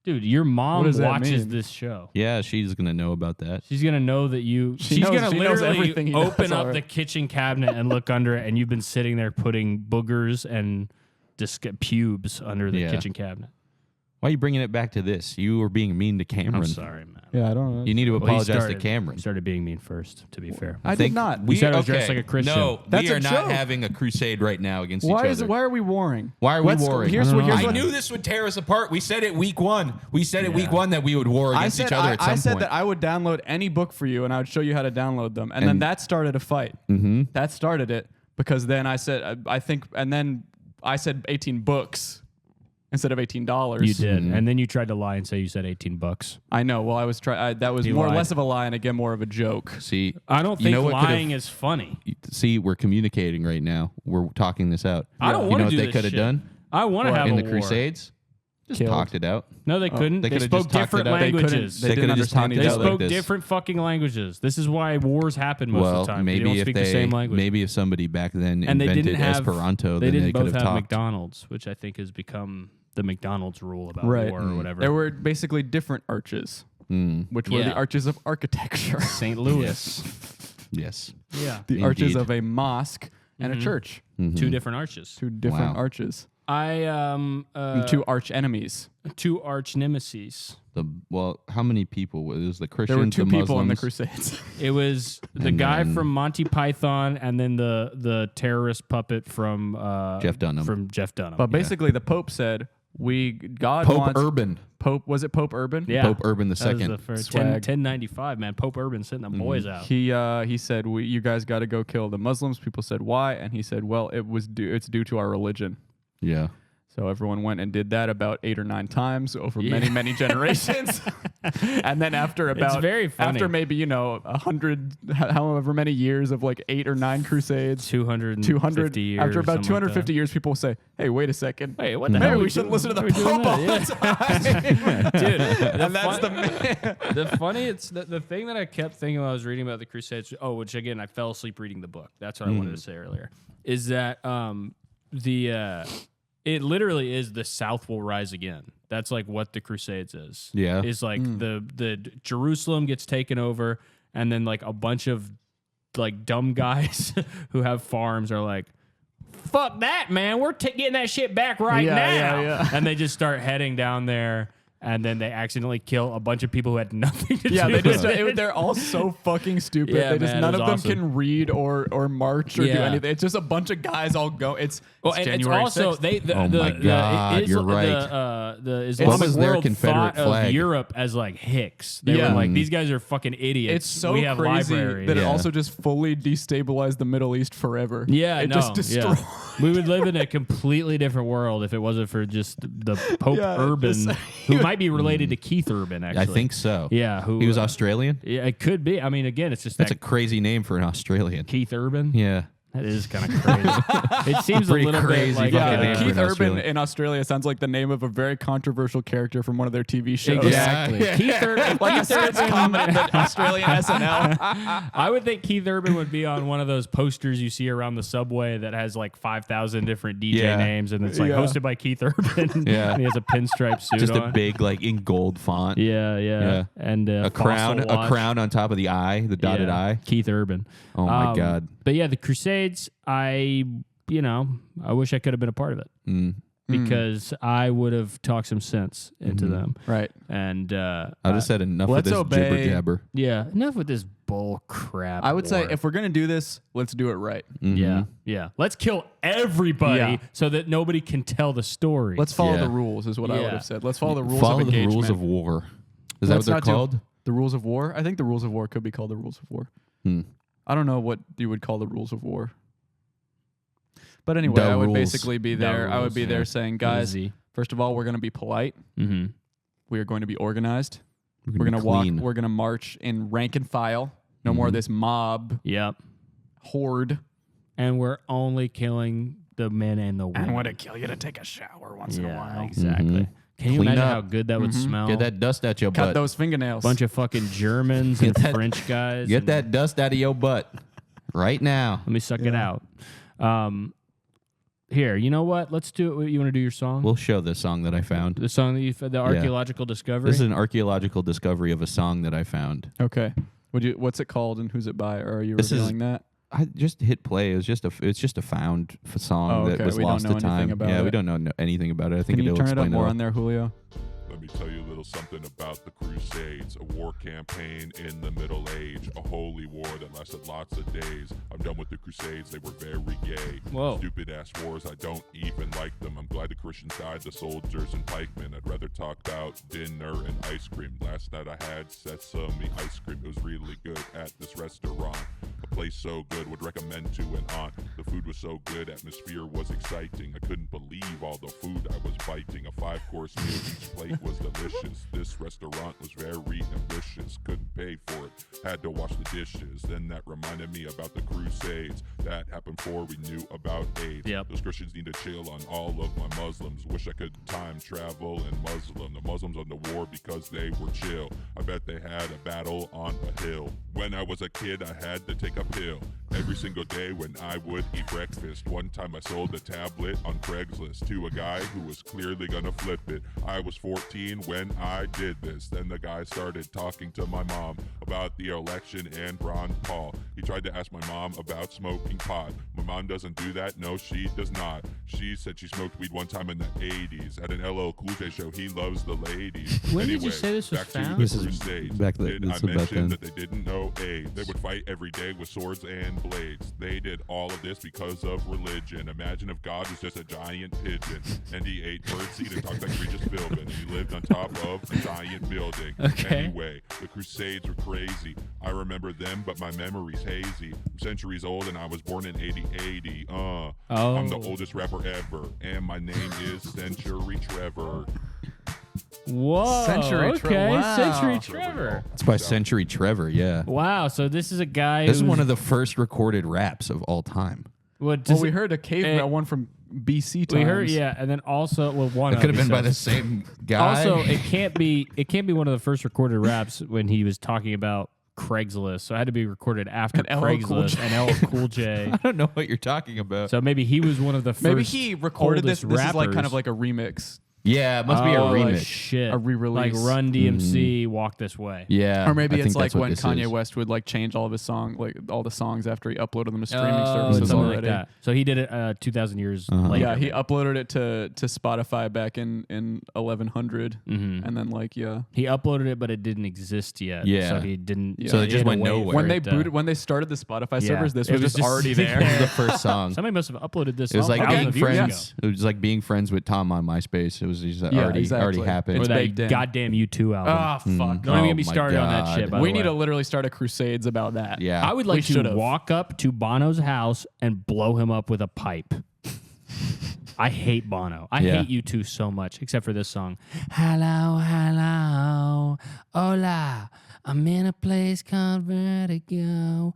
Dude, your mom What does that watches mean? this show. Yeah, she's gonna know about that. She's gonna know that you. She She's knows- gonna she knows literally everything he does open up already. the kitchen cabinet and look under it, and you've been sitting there putting boogers and pubes under the Yeah. kitchen cabinet. Why are you bringing it back to this? You were being mean to Cameron. I'm sorry, man. Yeah, I don't know. You need to Well, he apologize to started- Cameron. He started being mean first, to be fair. I did Think- not. You said I was dressed like a Christian. No, That's we a are not joke. having a crusade right now against each Why other. is why are we warring? Why are we warring? Here's I what. don't know. Here's I what. knew this would tear us apart. We said it week one. We said it week Yeah. one that we would war I against said each other at some I said point. that I would download any book for you, and I would show you how to download them, and then And- that started a fight. That started it because then I said I think, and then I said 18 books instead of $18. You did, and then you tried to lie and say you said $18. I know. Well, I was trying. That was He more or lied. less of a lie, and again more of a joke. See, I don't you think know what could've- lying is funny. See, we're communicating right now. We're talking this out. I don't You want know to what do they this could have shit. done I want to have in a the war. Crusades? Just Killed. talked it out. No, they couldn't. they They could've spoke just talked different it out. They couldn't- languages. They They didn't could've just understand talked each it They out other. like spoke this. different fucking languages. This is why wars happen most Well, of the time. maybe They don't if speak they the same language. maybe if somebody back then and they invented didn't have Esperanto, They then didn't they could both have have talked. McDonald's, which I think has become the McDonald's rule about Right. war or whatever. There were basically different arches, which were Yeah. the arches of architecture. St. Louis. Yes. Yeah, The arches Indeed. of a mosque and a church. two different arches. Two different Wow. arches. I And two arch enemies. two arch nemesis. How many people? It was the Christians, There were two the people in the Muslims. Crusades. It was the And guy then- from Monty Python, and then the terrorist puppet from Jeff Dunham. From Jeff Dunham. But basically, the Pope said, God Pope wants... Urban. Pope, was it Pope Urban? yeah, Pope Urban the that was second. the first Swag. 1095, man. Pope Urban sitting the boys out. He said, you guys got to go kill the Muslims. People said, why? And he said, well, it's due to our religion. Yeah. So everyone went and did that about 8 or 9 times over many, many generations. And then after very funny. after maybe, 100, however many years of like 8 or 9 crusades, 250 years. after about something like 250 that. years, people say, hey, wait a second. Wait, what the Maybe hell? we shouldn't listen to the Are we doing Pope all that? the time. Dude, And that's the funny. It's the thing that I kept thinking when I was reading about the Crusades. Oh, which again, I fell asleep reading the book. That's what I wanted to say earlier. Is that it literally is the South will rise again. That's like what the Crusades is. Yeah. Is like the Jerusalem gets taken over, and then like a bunch of like dumb guys who have farms are like, fuck that, man. We're getting that shit back right now. Yeah. And they just start heading down there, and then they accidentally kill a bunch of people who had nothing to Yeah, do they just with it. they're all so fucking stupid. Yeah, they just man, none it of was them awesome. can read or march or do Yeah. anything. It's just a bunch of guys all go. It's Well, and it's January also 6th. Oh my God, you're right. The What Islamic was their world Confederate thought flag? of Europe as like Hicks. They Yeah. were like, these guys are fucking idiots. It's so we have crazy libraries. that it Yeah. also just fully destabilized the Middle East forever. Yeah, it no, just destroyed. yeah. We would live in a completely different world if it wasn't for just the Pope Yeah, Urban, just- who might be related to Keith Urban. Actually, I think so. Yeah, who He was Australian? Yeah, it could be. I mean, again, it's just That's a that crazy name for an Australian. Keith Urban. Yeah. That is kind of crazy. It seems a Pretty little crazy bit like fucking Yeah, name for Keith an Urban Australian. in Australia sounds like the name of a very controversial character from one of their TV shows. Exactly. Yeah. Keith Urban, Like a sketch comedy, the Australian SNL. I would think Keith Urban would be on one of those posters you see around the subway that has like 5,000 different DJ Yeah. names, and it's like Yeah. hosted by Keith Urban. Yeah. And he has a pinstripe suit Just on. a big, like, in gold font. Yeah. Yeah. And A crown, fossil watch. a crown on top of the eye, the dotted Yeah. eye. Keith Urban. Oh my God. But yeah, the Crusades, I wish I could have been a part of it because I would have talked some sense into them. Right. And I just said enough of let's this obey- jibber jabber. yeah, enough with this bull crap. I would say war. if we're gonna do this, let's do it right. Yeah. Let's kill everybody Yeah. so that nobody can tell the story. Let's follow Yeah. the rules, is what I would Yeah. have said. Let's follow the rules Follow of the engagement. rules of war. Is that what Let's they're not do- called? The rules of war? I think the rules of war could be called the rules of war. I don't know what you would call the rules of war. But anyway, The I would rules. basically be The there. I would rules, be there yeah. saying, guys, Easy. first of all, we're going to be polite. Mm-hmm. We are going to be organized. We're gonna going to be walk. clean. We're going to march in rank and file. No more of this mob Yep. horde. And we're only killing the men and the women. And would it kill you to take a shower once in a while? Exactly. Can you Clean imagine up. how good that would smell? Get that dust out your Cut butt. those fingernails. Bunch of fucking Germans and that- French guys. Get and- that dust out of your butt right now. Let me suck it out. Here, you know what? Let's do it. You want to do your song? We'll show the song that I found. The song that you the archaeological discovery. This is an archaeological discovery of a song that I found. Okay. What's it called and who's it by? Or are you This is- revealing that? I just hit play. It's just a found song Oh, okay. that was We don't lost know to anything time. about Yeah, we it. don't know anything about it. I think Can you it'll turn it up explain more all. on there, Julio? Let me tell you a little something about the Crusades, a war campaign in the Middle Age, a holy war that lasted lots of days. I'm done with the Crusades, they were very gay. Whoa. Stupid ass wars, I don't even like them. I'm glad the Christians died, the soldiers and pikemen. I'd rather talk about dinner and ice cream. Last night I had sesame ice cream, it was really good at this restaurant. A place so good, would recommend to an aunt. The food was so good, atmosphere was exciting. I couldn't believe all the food I was biting. A 5-course meal, each plate was delicious. This restaurant was very ambitious. Couldn't pay for it, had to wash the dishes. Then that reminded me about the Crusades. That happened before we knew about AIDS. Yep. Those Christians need to chill on all of my Muslims. Wish I could time travel and Muslim the Muslims on the war because they were chill. I bet they had a battle on a hill. When I was a kid, I had to take a pill every single day when I would eat breakfast. One time I sold a tablet on Craigslist to a guy who was clearly gonna flip it. I was 14 when I did this. Then the guy started talking to my mom about the election and Ron Paul. He tried to ask my mom about smoking pot. My mom doesn't do that. No, she does not. She said she smoked weed one time in the 80s at an LL Cool J show. He loves the ladies. When did you Anyway, say this was back to found? the This is Crusades. back then- Did this I is back mention then. that they didn't know AIDS? They would fight every day with swords and blades. They did all of this because of religion. Imagine if God was just a giant pigeon and he ate birdseed and talked like Regis Philbin and he lived on top of a giant building. Okay. Anyway, the Crusades were crazy. I remember them, but my memory's hazy. I'm centuries old and I was born in 80. I'm the oldest rapper ever, and my name is Century Trevor. Whoa. Century okay. wow. Century Trevor. It's by Century Trevor. Yeah, Wow. So this is a guy. this is who's- one of the first recorded raps of all time. What does Well, we it- heard a caveman one from BC times. We heard, yeah, and then also, well, one It of could have been by says- the same guy. Also, it can't be one of the first recorded raps when he was talking about Craigslist. So it had to be recorded after And LL Cool Craigslist J. and LL Cool J. I don't know what you're talking about. So maybe he was one of the first. Maybe he recorded this. oldest This is like kind rappers. of like a remix. Yeah, it must be a Oh, remix. Shit. A re-release. Like Run DMC, Walk This Way. Yeah, Or maybe I it's think like that's what when this Kanye is. West would like change all of his all the songs after he uploaded them to streaming Oh, services something already. like that. So he did it 2,000 years Uh-huh. later. Yeah, he uploaded it to Spotify back in 1100, and then like He uploaded it, but it didn't exist yet. Yeah. So he didn't. Yeah. So it he just had to went wait nowhere. for when they it to- booted when they started the Spotify Yeah. servers, this It was was just just already sitting there. This is the first song. Somebody must have uploaded this. It was like thousands being of years friends. ago. It was like being friends with Tom on MySpace. It was just Yeah, already exactly. happened. Or It's that baked in. goddamn U2 album. Ah, fuck. Don't even Oh get me my started on that God. shit. By We the need way. to literally start a Crusades about that. Yeah, I would We like to should've. walk up to Bono's house and blow him up with a pipe. I hate Bono. I Yeah. hate you two so much, except for this song. Hello, hello, hola. I'm in a place called Vertigo.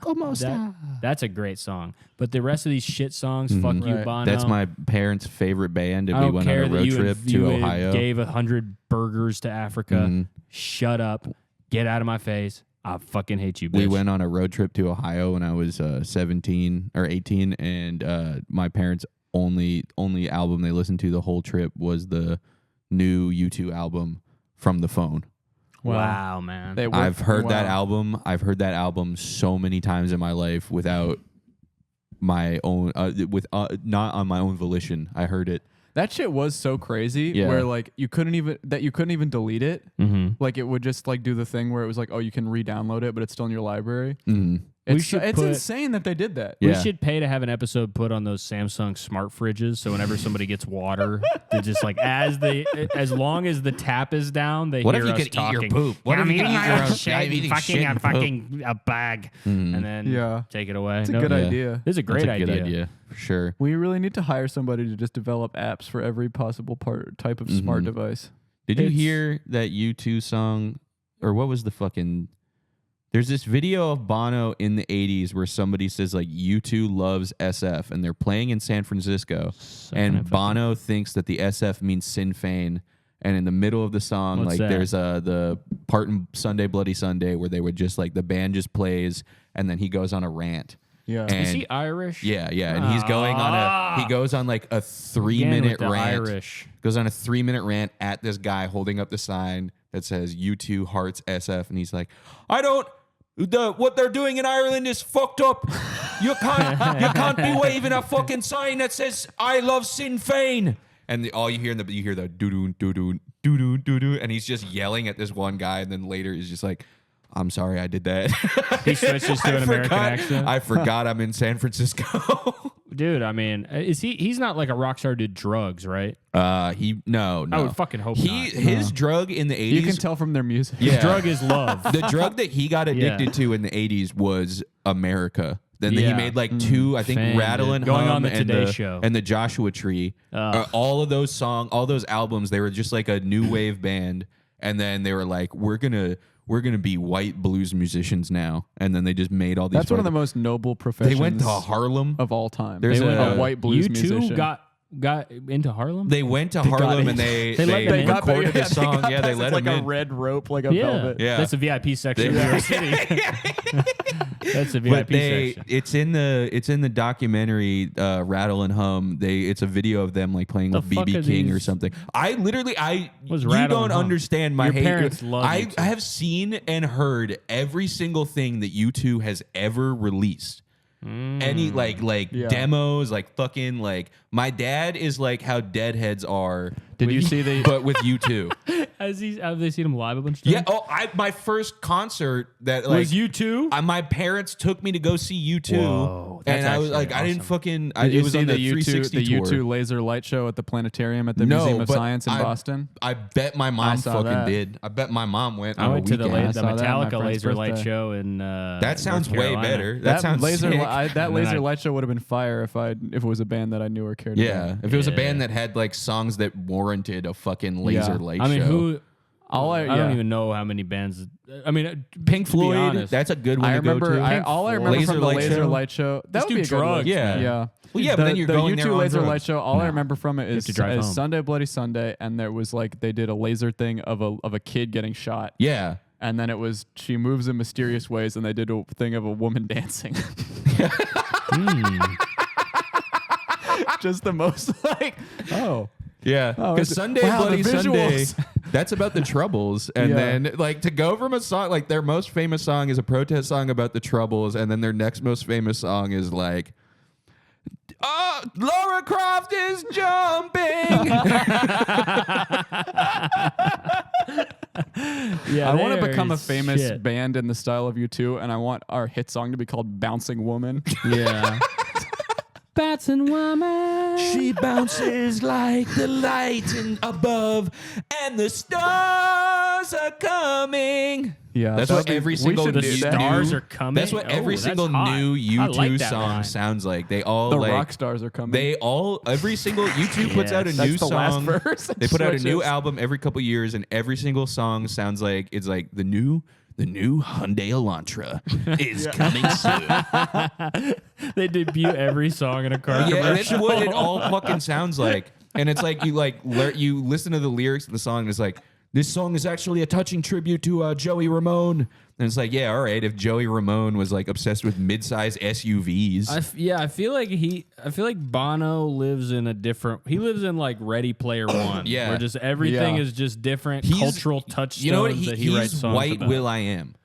That's a great song. But the rest of these shit songs, fuck you, Right. Bono. That's my parents' favorite band, and I we don't went on care a that road you trip you to Ohio. gave 100 burgers to Africa. Shut up. Get out of my face. I fucking hate you, bitch. We went on a road trip to Ohio when I was 17 or 18, and my parents' only album they listened to the whole trip was the new U2 album, From the Phone. Wow, man. They I've heard that wow. album. I've heard that album so many times in my life without my own, not on my own volition. I heard it. That shit was so crazy. Yeah. Where like you couldn't even delete it. Mm-hmm. Like it would just like do the thing where it was like, oh, you can re-download it, but it's still in your library. Mhm. It's, should it's put- insane that they did that. Yeah. We should pay to have an episode put on those Samsung smart fridges. So whenever somebody gets water, they just like as long as the tap is down, they What hear if you us could eat your talking. poop? What Yeah, if I'm you could eating eat my your own own- shit, I'm eating fucking shit a and poop. fucking a bag, and then Yeah. take it away. It's a No, good yeah. idea. This is a great That's a good idea. idea for sure. We really need to hire somebody to just develop apps for every possible type of smart device. Did you hear that U2 song, or what was the fucking? There's this video of Bono in the 80s where somebody says like U2 loves SF, and they're playing in San Francisco, and Bono thinks that the SF means Sinn Fein. And in the middle of the song, What's like that? there's the part in Sunday Bloody Sunday where they would just like the band just plays, and then he goes on a rant. Yeah. And Is he Irish? Yeah, and he's going on he goes on like a Again 3-minute with the rant. Irish. Goes on a 3-minute rant at this guy holding up the sign that says U2 Hearts SF, and he's like, what they're doing in Ireland is fucked up. You can't be waving a fucking sign that says I love Sinn Fein. And all you hear you hear the doo doo doo doo doo doo doo doo, and he's just yelling at this one guy, and then later he's just like, "I'm sorry, I did that." He switches to an American accent. I forgot I'm in San Francisco. Dude, I mean, he's not like a rock star who did drugs, right? No. I would fucking hope not. His drug in the 80s. You can tell from their music. Yeah. His drug is love. The drug that he got addicted to in the 80s was America. Then he Yeah. made like two, I think, Fame, Rattle dude. and Going Hum on the and Today Show. and the Joshua Tree. All of those all those albums, they were just like a new wave band. And then they were like, we're gonna be white blues musicians now. And then they just made all these. That's one of the most noble professions. They went to Harlem. of all time. There's a a- white blues You musician. two got into Harlem? They went to Harlem and They they let them in. recorded a song. Yeah, they It's let like them a in. red rope, like a yeah. velvet. Yeah. That's a VIP section of New York City. That's a VIP But section. it's in the documentary Rattle and Hum. It's a video of them like playing with fuck BB are King or these- something. What's You Rattle don't and Hum? understand my Your hate. parents love I U2. have seen and heard every single thing that U2 has ever released. Any like Yeah. demos, like fucking like my dad is like how Deadheads are. Did you see the? But with U2. Have they seen him live a bunch of times? Yeah. My first concert that like Was you two? my parents took me to go see U2, Whoa, that's and I was actually like, I didn't awesome. fucking. Did it you was see on the the U2 360 the tour. U2 laser light show at the planetarium at the No, Museum of but Science in I- Boston? I bet my mom saw fucking that. did. I bet my mom went. I on went a to the, weekend. I saw that on my Metallica friend's laser light birthday. show in That sounds North way Carolina. better. That sounds laser sick. that And laser then I- light show would have been fire if it was a band that I knew or cared Yeah, about. if it was a Yeah. band that had like songs that warranted a fucking laser Yeah. light I mean, show. I don't even know how many bands. I mean, Pink to be Floyd. honest, That's a good one I to go remember. to. All I remember Laser from the light laser show? light show. That Just would do be a good one. drugs, Yeah. Yeah. Well, yeah, but then you're the going U2 there on laser drugs. light show. All I remember from it is to drive home. Sunday Bloody Sunday, and there was like they did a laser thing of a kid getting shot. Yeah. And then it was she moves in mysterious ways, and they did a thing of a woman dancing. Just the most like, oh, Yeah, Oh, because it's- Sunday wow, Bloody the Sunday, visuals. that's about the Troubles, and Yeah. then like to go from a song like their most famous song is a protest song about the Troubles, and then their next most famous song is like, Laura Croft is jumping. yeah, I want to they're become a famous shit. band in the style of U2, and I want our hit song to be called "Bouncing Woman." Yeah. Bouncing woman. She bounces like the light above, and the stars are coming. Yeah, That's that what would be- every we single should new do that. Stars are coming. That's what every that's single hot. new I U2 like that song line. sounds like. They all The like rock stars are coming. every single U2 puts out a Yes. new That's the last song. verse. They put out a new Switches. album every couple years, and every single song sounds like it's like the new Hyundai Elantra is coming soon. They debut every song in a car Yeah, and it's commercial. what it all fucking sounds like. And it's like you listen to the lyrics of the song, and it's like, this song is actually a touching tribute to Joey Ramone. And it's like, yeah, all right, if Joey Ramone was like obsessed with mid-size SUVs. I feel like Bono lives in a different. He lives in like Ready Player One. Yeah. where just everything Yeah. is just different He's- cultural touchstones you know what? that he writes He's songs white about. Will I Am.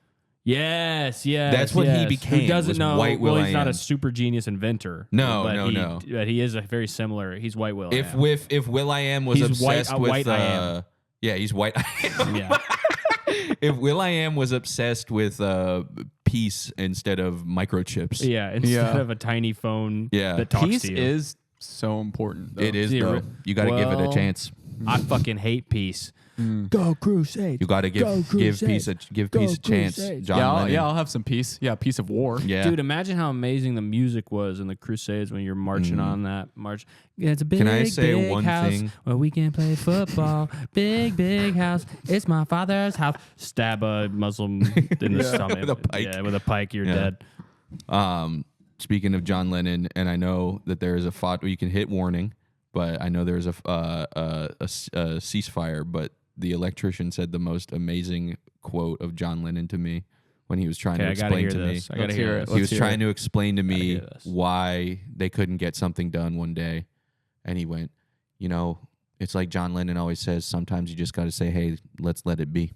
Yes. That's what he yes. became, Who doesn't was know? White Will well, I he's not Am. a super genius inventor. No, but no. But he is a very similar. He's White Will. I Am. If Will I Am was He's white- obsessed with white I Am. yeah, he's white. yeah. If Will I Am was obsessed with peace instead of microchips. Yeah. Instead Yeah. of a tiny phone Yeah. that talks Peace to you. is so important. Though. It is Yeah, though. You got to give it a well, chance. I fucking hate peace. Go Crusades. You got to give peace a chance. Crusades. John Lennon. I'll have some peace. Yeah, peace of war. Yeah. Dude, imagine how amazing the music was in the Crusades when you're marching on that march. It's a big, Can I say big one house thing? where we can play football. Big house. It's my father's house. Stab a Muslim in the stomach. With a pike. Yeah, with a pike, you're dead. Speaking of John Lennon, and I know that there is a you can hit warning, but I know there's a ceasefire. But the electrician said the most amazing quote of John Lennon to me when he was trying to explain to me. I gotta hear it. He was trying to explain to me hear this. why they couldn't get something done one day, and he went, it's like John Lennon always says, sometimes you just got to say, hey, let's let it be.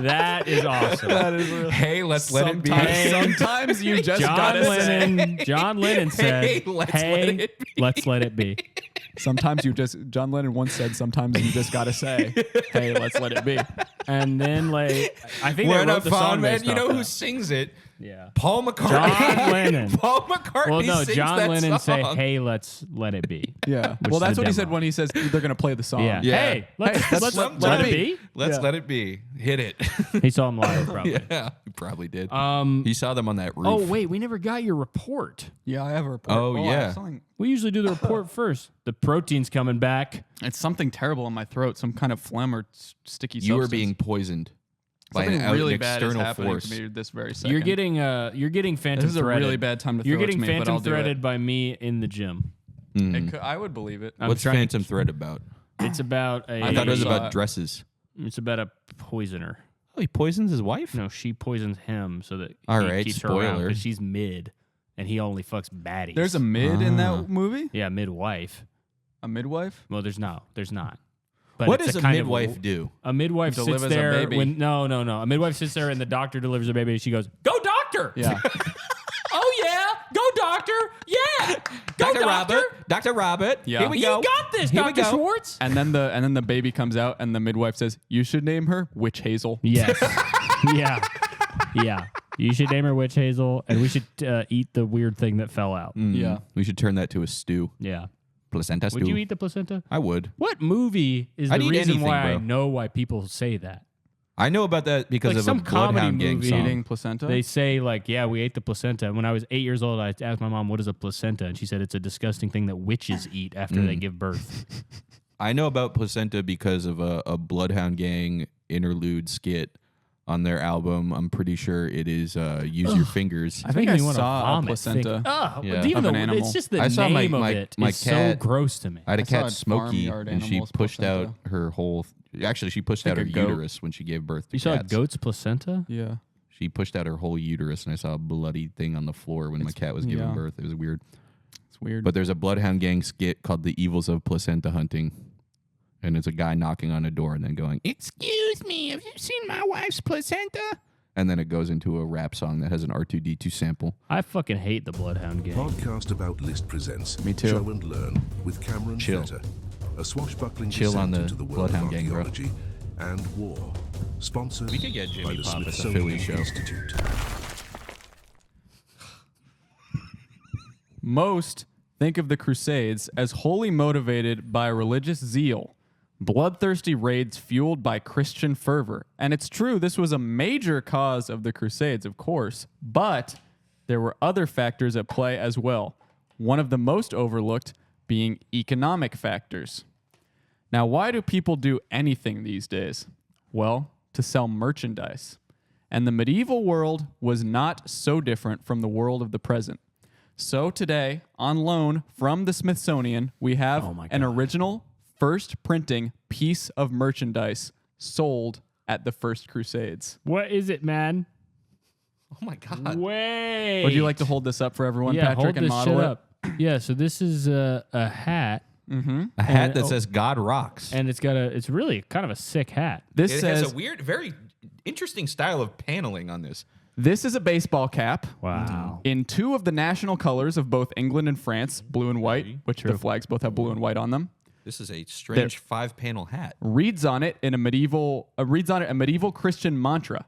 That is awesome. That is really Hey, let's let it be. Sometimes you just John gotta say. John Lennon said, Hey, let's let it be. Sometimes you just. John Lennon once said, "Sometimes you just gotta say, hey, let's let it be." And then, I think We're they not wrote the fond song man. based You off know who that. sings it? Yeah. Paul McCartney. John Lennon. Paul McCartney. Well, no, sings John that Lennon song. say, "Hey, let's let it be." Yeah. Which Well, is that's the what he demo. said when he says they're gonna play the song. Yeah. Yeah. Hey, let's let Sometime- it be. Let's Yeah. let it be. Hit it. He saw him live, probably. Yeah, he probably did. He saw them on that roof. Oh wait, we never got your report. Yeah, I have a report. Oh, I yeah. have something- We usually do the report first. The protein's coming back. It's something terrible in my throat, some kind of phlegm or sticky you were substance. being poisoned by Something an really bad is external happening force. to me this very second. You're getting phantom This is a threaded. really bad time to You're throw it getting to me, but phantom I'll do threaded it. by me in the gym. I would believe it. I'm What's trying to- Phantom Thread about? It's about a. I thought it was saw about it. dresses. It's about a poisoner. Oh, he poisons his wife? No, she poisons him so that All he right, keeps her around spoiler. because she's mid, and he only fucks baddies. There's a mid in that movie. yeah midwife. A midwife. Well, there's not. But What it's does a kind of- midwife do? A midwife sits Delivers a there baby. when no. A midwife sits there and the doctor delivers a baby and she goes, "Go doctor!" Yeah. Oh yeah, go doctor! Yeah, go Dr. Robert. Yeah. Here we You go. got this, Here we Dr. go. Schwartz. and then the baby comes out and the midwife says, "You should name her Witch Hazel." Yes. yeah. You should name her Witch Hazel, and we should eat the weird thing that fell out. Yeah. We should turn that to a stew. Yeah. Placenta stew. Would you eat the placenta? I would. What movie is I'd the eat reason anything, why I bro. know why people say that? I know about that because Like of some a Bloodhound comedy Gang movie. song. Eating placenta. They say yeah, we ate the placenta. And when I was 8 years old, I asked my mom, "What is a placenta?" And she said it's a disgusting thing that witches eat after they give birth. I know about placenta because of a Bloodhound Gang interlude skit on their album. I'm pretty sure it is Use Your Fingers. I think Making I me wanna saw a vomit placenta. Yeah. Even Of an though animal. it's just the I saw my- name of my- it my is so cat- gross to me. I had a I saw cat, a Smokey, farmyard and she animal's pushed placenta. out her whole. Actually, she pushed out her a goat. uterus when she gave birth to You saw a cats. goat's placenta? Yeah. She pushed out her whole uterus, and I saw a bloody thing on the floor when my cat was giving yeah. birth. It was weird. It's weird. But there's a Bloodhound Gang skit called "The Evils of Placenta Hunting," and it's a guy knocking on a door and then going, "Excuse me, have you seen my wife's placenta?" And then it goes into a rap song that has an R2D2 sample. I fucking hate the Bloodhound Gang. Podcast About List presents Me too. Show and Learn with Cameron Chill. Fetter, a swashbuckling Chill on descent the into the world Bloodhound of Gang, bro. archaeology and war. Sponsored We could get by Jimmy the Pop at the Smithsonian Philly show. Institute. Most think of the Crusades as wholly motivated by religious zeal, bloodthirsty raids fueled by Christian fervor. And it's true, this was a major cause of the Crusades, of course, but there were other factors at play as well. One of the most overlooked being economic factors. Now, why do people do anything these days? Well, to sell merchandise. And the medieval world was not so different from the world of the present. So today, on loan from the Smithsonian, we have an original first printing piece of merchandise sold at the First Crusades. What is it, man? Oh my God. Wait. Would you like to hold this up for everyone, yeah, Patrick, hold and this model shit it? up. Yeah, so this is a hat, A hat that says "God rocks." and it's really kind of a sick hat. This It says has a weird, very interesting style of paneling on this. this is a baseball cap Wow. in two of the national colors of both England and France, blue and white, which the flags both have blue and white on them. This is a strange 5-panel hat. Reads on it a medieval Christian mantra,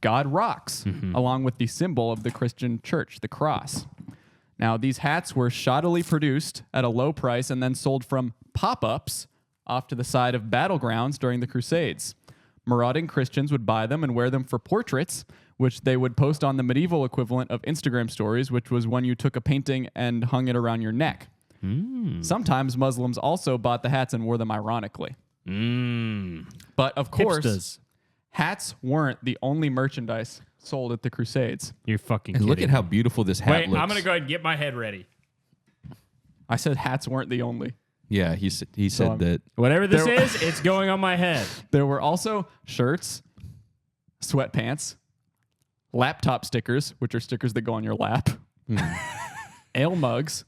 God rocks, along with the symbol of the Christian church, the cross. Now, these hats were shoddily produced at a low price and then sold from pop-ups off to the side of battlegrounds during the Crusades. Marauding Christians would buy them and wear them for portraits, which they would post on the medieval equivalent of Instagram stories, which was when you took a painting and hung it around your neck. Sometimes Muslims also bought the hats and wore them ironically. But of course, Hipsters. hats weren't the only merchandise sold at the Crusades. You're fucking And kidding. look at how beautiful this hat Wait, looks. I'm going to go ahead and get my head ready. I said hats weren't the only. Yeah, he said that. Whatever this There- is, it's going on my head. There were also shirts, sweatpants, laptop stickers, which are stickers that go on your lap, ale mugs,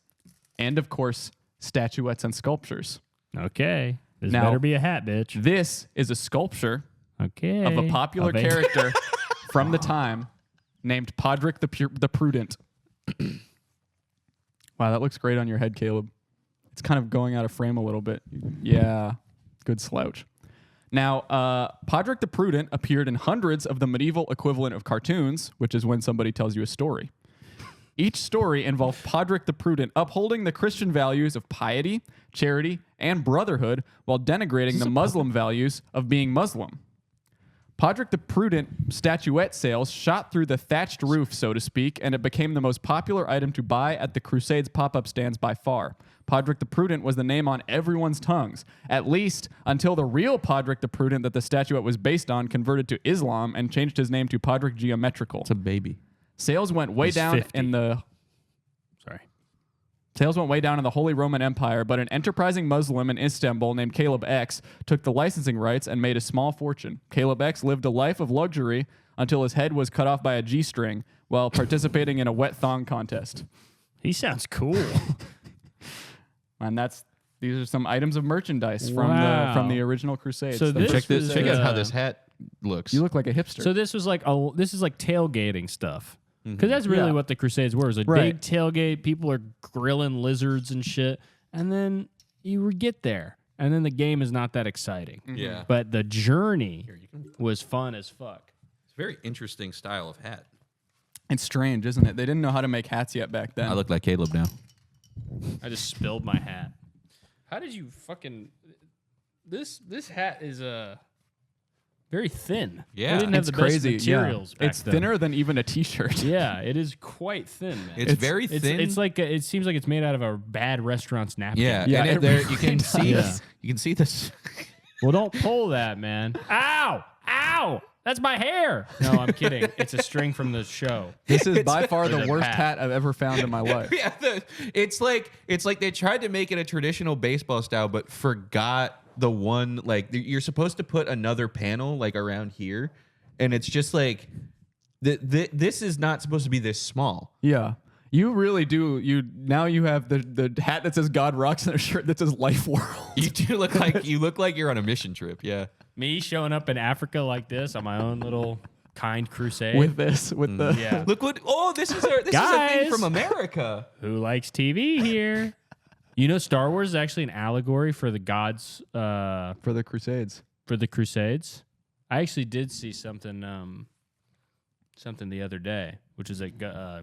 and of course, statuettes and sculptures. Okay. This Now- better be a hat, bitch. This is a sculpture Okay. of a popular Of a- character from the time named Podrick the Prudent. Wow, that looks great on your head, Caleb. It's kind of going out of frame a little bit. Yeah, good slouch. Now, Podrick the Prudent appeared in hundreds of the medieval equivalent of cartoons, which is when somebody tells you a story. Each story involved Podrick the Prudent upholding the Christian values of piety, charity, and brotherhood while denigrating the Muslim values of being Muslim. Podrick the Prudent statuette sales shot through the thatched roof, so to speak, and it became the most popular item to buy at the Crusades pop-up stands by far. Podrick the Prudent was the name on everyone's tongues, at least until the real Podrick the Prudent that the statuette was based on converted to Islam and changed his name to Podrick Geometrical. It's a baby. Sales went way He's down 50. in the Sorry. Sales went way down in the Holy Roman Empire, but an enterprising Muslim in Istanbul named Caleb X took the licensing rights and made a small fortune. Caleb X lived a life of luxury until his head was cut off by a G-string while participating in a wet thong contest. He sounds cool. And these are some items of merchandise Wow. from the original Crusades. So this Check this. was, Check out how uh, this hat looks. You look like a hipster. So this was like this is like tailgating stuff. Because that's really Yeah. what the Crusades were. It was a Right. big tailgate. People are grilling lizards and shit. And then you would get there. And then the game is not that exciting. Yeah. But the journey was fun as fuck. It's a very interesting style of hat. It's strange, isn't it? They didn't know how to make hats yet back then. I look like Caleb now. I just spilled my hat. How did you fucking... This hat is very thin. Yeah. They didn't have It's the crazy. best materials back It's then. thinner than even a T-shirt. Yeah, it is quite thin, man. It's very It's, thin. it's like it seems like it's made out of a bad restaurant's napkin. Yeah, Yeah, and it there really you can see does. you can see this. Well, don't pull that, man. Ow! Ow! That's my hair. No, I'm kidding. It's a string from the show. This is by far There's the a worst hat. hat I've ever found in my life. Yeah, it's like they tried to make it a traditional baseball style, but forgot the one like you're supposed to put another panel like around here, and it's just like this is not supposed to be this small. Yeah. You really do. Now you have the hat that says God Rocks and a shirt that says Life World. You do look like you're on a mission trip. Yeah. Me showing up in Africa like this on my own little kind crusade. with the yeah. Look what this is a thing Guys. from America. Who likes TV here? You know, Star Wars is actually an allegory for the gods for the Crusades. for the Crusades. I actually did see something the other day, which is like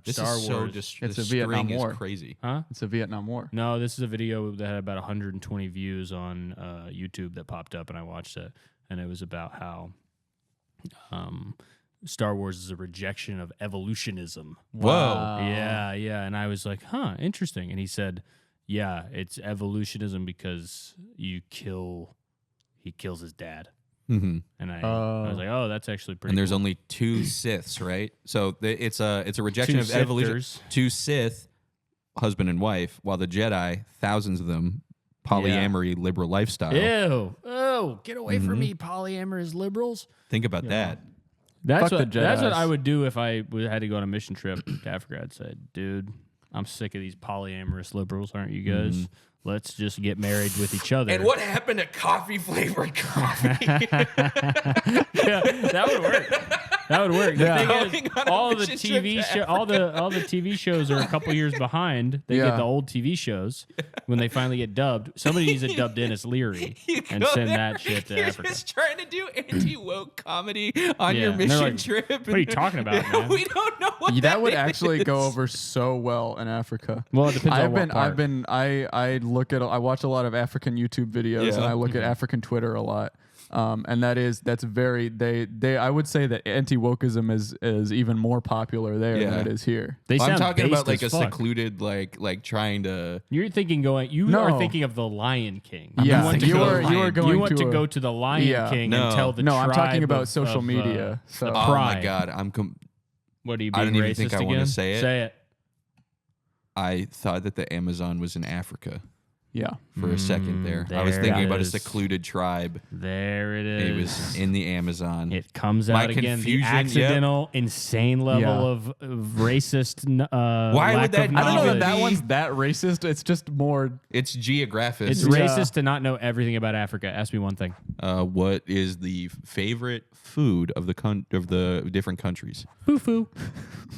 This Star is Wars. It's the a Vietnam string War. is crazy. Huh? It's a Vietnam War. No, this is a video that had about 120 views on YouTube that popped up, and I watched it, and it was about how Star Wars is a rejection of evolutionism. Whoa. Yeah, and I was like, huh, interesting. And he said, yeah, it's evolutionism because he kills his dad. Mm-hmm. And I was like, oh, that's actually pretty And there's cool. only 2 Siths, right? So it's a rejection Two of evolution. Sithers. 2 Sith, husband and wife, while the Jedi, thousands of them, polyamory, liberal lifestyle. Ew. Oh, get away from me, polyamorous liberals. Think about that. That's Fuck what the that's what Jedis. I would do if I had to go on a mission trip to Africa. I'd say, dude, I'm sick of these polyamorous liberals, aren't you guys? Let's just get married with each other. And what happened to coffee flavored coffee? Yeah, that would work. That would work. The Yeah. thing is, Going on a all the mission trip TV to all the TV shows are a couple years behind. They Yeah. get the old TV shows when they finally get dubbed. Somebody needs it dubbed in as Leary You and go send there, that shit to you're Africa. just trying to do anti-woke comedy on Yeah. your And they're mission like, trip. "What are you talking about, man?" We don't know what That would is. actually go over so well in Africa. Well, it depends on what part. I watch a lot of African YouTube videos and I look at African Twitter a lot. And that's very I would say that anti-wokeism is even more popular there Yeah. than it is here. They I'm sound talking about based like a as fuck. secluded, like trying to. You're thinking going. You No. are thinking of the Lion King. Yeah, you want to you go, are going you want to to go to the Lion Yeah. King No. and tell the No, I'm talking tribe about of- social of, media. So the Oh my pride. god, What are you I being don't even racist think I again? wanna say it. Say it. I thought that the Amazon was in Africa yeah. for a second there. I was there thinking it about a is. secluded tribe. There it is. It was in the Amazon. It comes My out again. The confusion, accidental, insane level Yeah. of racist. Why lack would that of not I don't know knowledge. that one's that racist. It's just more. It's geographic. It's Yeah. racist to not know everything about Africa. Ask me one thing. What is the favorite food of the different countries? Fufu.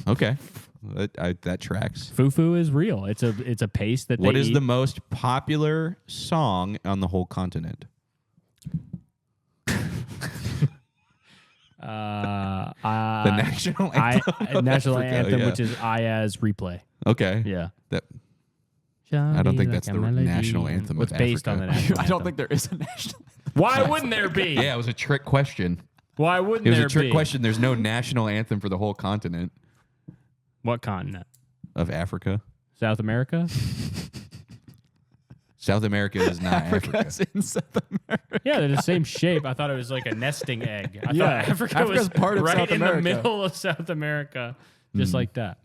Okay, that tracks. Fufu is real. It's a paste that What they is eat. the most popular song on the whole continent? the The national anthem. of national Africa, anthem, yeah. which is Aya's replay. Okay. Yeah. That I don't think that's the national anthem What's of based on Africa. the national I don't anthem. think there is a national. Why wouldn't there be? Yeah, it was a trick question. Why wouldn't It was there a trick be? question. There's no national anthem for the whole continent What continent? of Africa. South America? South America is not Africa. Africa's in South America. Yeah, they're the same shape. I thought it was like a nesting egg. I Yeah, thought Africa Africa's was part of right South in America. the middle of South America, just like that.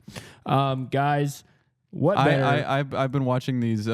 Guys, what better? I've been watching these.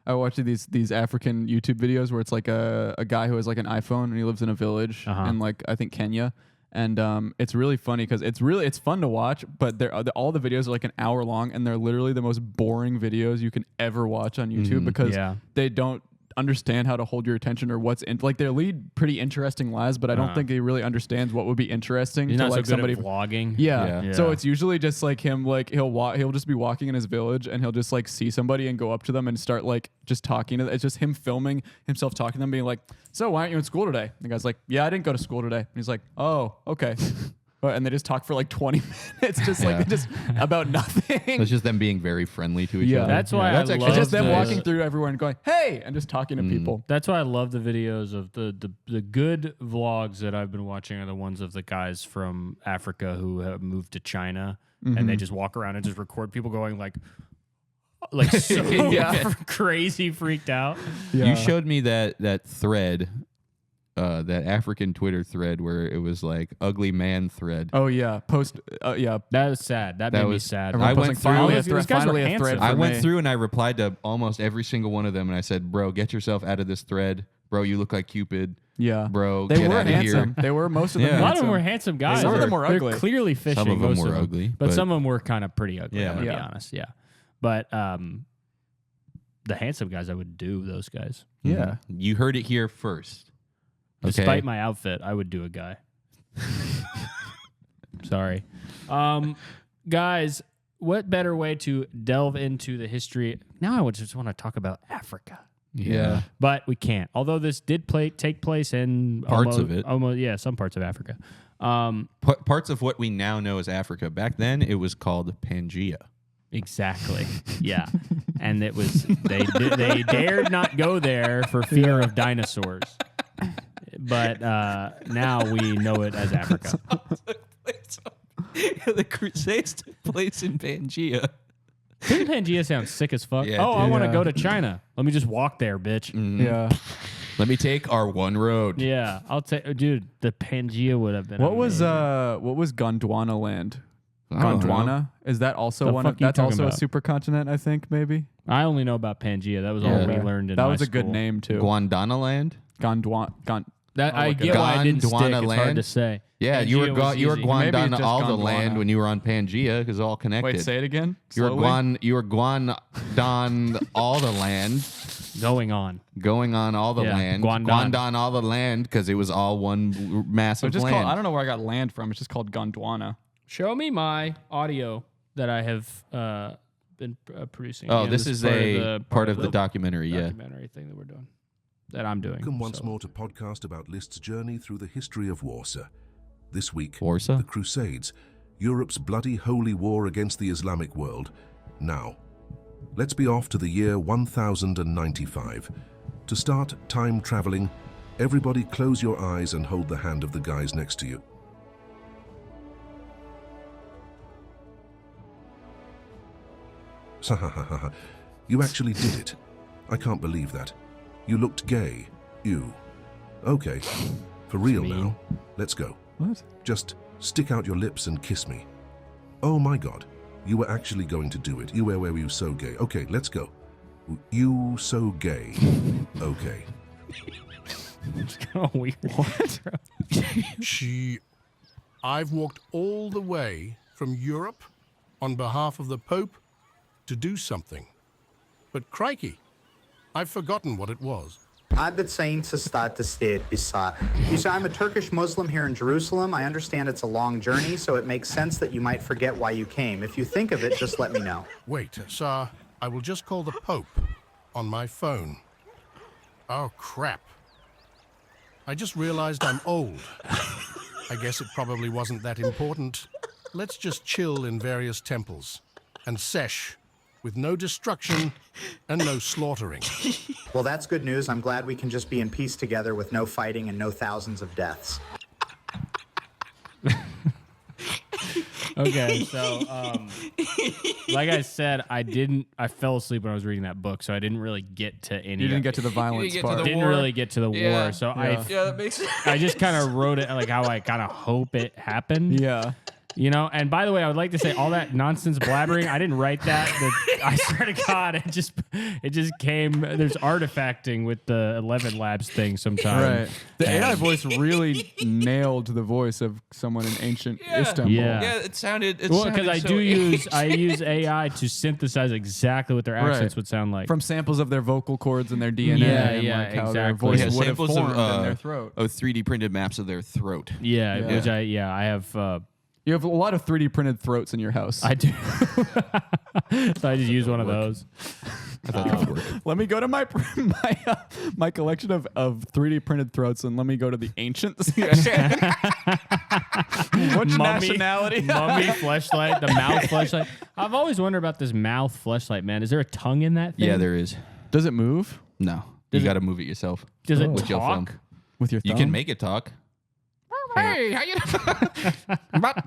I watch these African YouTube videos where it's like a guy who has like an iPhone and he lives in a village in like I think Kenya, and it's really funny because it's fun to watch, but all the videos are like an hour long and they're literally the most boring videos you can ever watch on YouTube because Yeah. they don't understand how to hold your attention or what's in like they lead pretty interesting lives, but I don't think he really understands what would be interesting He's to not like so good somebody at vlogging. yeah. So Yeah. it's usually just like him, like he'll just be walking in his village and he'll just like see somebody and go up to them and start like just talking to them. It's just him filming himself talking to them, being like, "So why aren't you in school today?" And the guy's like, "Yeah, I didn't go to school today." And he's like, "Oh, okay." And they just talk for like 20 minutes, just like just about nothing. It's just them being very friendly to each Yeah. other. That's why That's I actually- love It's just them the- walking through everywhere and going, "Hey," and just talking to people. That's why I love the videos of the good vlogs that I've been watching are the ones of the guys from Africa who have moved to China and they just walk around and just record people going like so crazy freaked out. You showed me that thread, that African Twitter thread where it was like ugly man thread. Oh yeah, yeah. That was sad. That made me was- sad. Everyone I went posting, through finally it. a thread. These guys were Finally a handsome. thread. I for went me. through and I replied to almost every single one of them, and I said, "Bro, get yourself out of this thread. Bro, you look like Cupid. Yeah, Bro, they get were out of handsome. here." They were most of them. Yeah. A lot of handsome. them were handsome guys. Some of them were They're ugly. clearly fishing. Some of them most were them. ugly, but but- some of them were kind of pretty ugly. Yeah. I'm gonna be Yeah. honest. Yeah, but the handsome guys, I would do those guys. Yeah. You heard it here first. Despite my outfit, I would do a guy. Sorry. Guys, what better way to delve into the history? Now I would just want to talk about Africa. Yeah. But we can't. Although this did take place in Parts of it. Some parts of Africa. Parts of what we now know as Africa. Back then, it was called Pangea. Exactly. Yeah. And it was they dared not go there for fear of dinosaurs. But now we know it as Africa. The Crusades took place in Pangea. Didn't Pangea sound sick as fuck? Yeah, Oh, I want to yeah. go to China. Let me just walk there, bitch. Yeah. Let me take our one road. Yeah, I'll take, dude. The Pangea would have been. What was amazing. Gondwana land? I don't know. Gondwana? Is that also The one fuck of you that's talking also about? a supercontinent, I think, maybe? I only know about Pangea. That was all we learned in That high was a good school. name too. Guandana land? That I'll I look it get up. why it didn't stick. Gondwana It's hard land? to say. Yeah, you were Pangea was you were easy. Maybe Guandana just all the Gondwana. land when you were on Pangea because all connected. Wait, say it again. You were Slowly. Guandan all the land. Going on. Going on all the Yeah, land. Guandan. Guandan all the land because it was all one massive Just land. called, I don't know where I got land from. It's just called Gondwana. Show me my audio that I have been producing. Oh, Again, this is part of the documentary, documentary thing that we're doing, that I'm doing. Welcome once so. more to podcast about List's journey through the history of Warsaw. This week, Warsaw? the Crusades, Europe's bloody holy war against the Islamic world. Now, let's be off to the year 1095. To start time traveling, everybody close your eyes and hold the hand of the guys next to you. You actually did it. I can't believe that. You looked gay. You. Okay. For real now. Let's go. What? Just stick out your lips and kiss me. Oh my God. You were actually going to do it. You were you so gay. Okay, let's go. You so gay. Okay. It's kind of weird. What? I've walked all the way from Europe on behalf of the Pope to do something. But crikey, I've forgotten what it was. Adet saying to start to stay at Bisa. You say, I'm a Turkish Muslim here in Jerusalem. I understand it's a long journey, so it makes sense that you might forget why you came. If you think of it, just let me know. Wait, sir, I will just call the Pope on my phone. Oh, crap. I just realized I'm old. I guess it probably wasn't that important. Let's just chill in various temples and sesh with no destruction and no slaughtering. Well, that's good news. I'm glad we can just be in peace together with no fighting and no thousands of deaths. Okay, so like I said, I fell asleep when I was reading that book, so I didn't really get to any. You didn't of get to the violence get to part. the Didn't war. really get to the Yeah. war, so Yeah, that makes sense. I just kind of wrote it like how I kind of hope it happened. Yeah. You know, and by the way, I would like to say all that nonsense blabbering, I didn't write that. I swear to God, it just came. There's artifacting with the 11 Labs thing sometimes. Right. The AI voice really nailed the voice of someone in ancient Istanbul. Yeah. Yeah, it sounded. Well, because I use AI to synthesize exactly what their accents Right. would sound like. From samples of their vocal cords and their DNA Yeah, and yeah, like how their exactly. voice Yeah, would have samples formed of, in their throat. 3D printed maps of their throat. yeah, Yeah. which I have. You have a lot of 3D printed throats in your house. I do. So I just use one of those. I thought that would work. Let me go to my my collection of 3D printed throats and let me go to the ancient section. Which nationality? Mummy fleshlight, the mouth fleshlight. I've always wondered about this mouth fleshlight, man. Is there a tongue in that thing? Yeah, there is. Does it move No. Does You it- got to move it yourself. Does it With your thumb. talk? with your You thumb? can make it talk. Hey, how you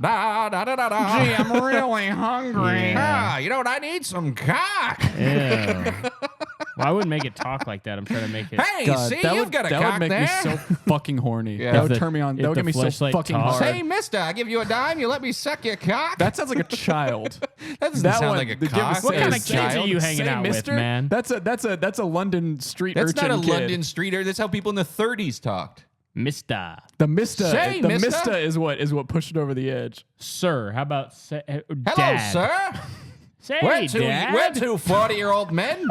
Gee, I'm really hungry. Ah, you know what? I need some cock. Ew. Well, I wouldn't make it talk like that. I'm trying to make it. Hey, God, see, that you've would, got a that cock would make there. me so fucking horny. Yeah. That If would the- turn me on. if That would the get me so fleshlight fucking talks- hard. Hey, mister, I give you a dime. You let me suck your cock? That sounds like a child. That doesn't that sound one- like a the cock. difference What kind is of kids are child. you hanging Say, out with, mister? man? That's a London street That's urchin not a kid. London streeter. That's how people in the 30s talked. Mister. The Mista. Say, the mister? Mista is what pushed it over the edge. Sir, how about Hello, Dad? sir. Say, We're two Dad. 40-year-old men.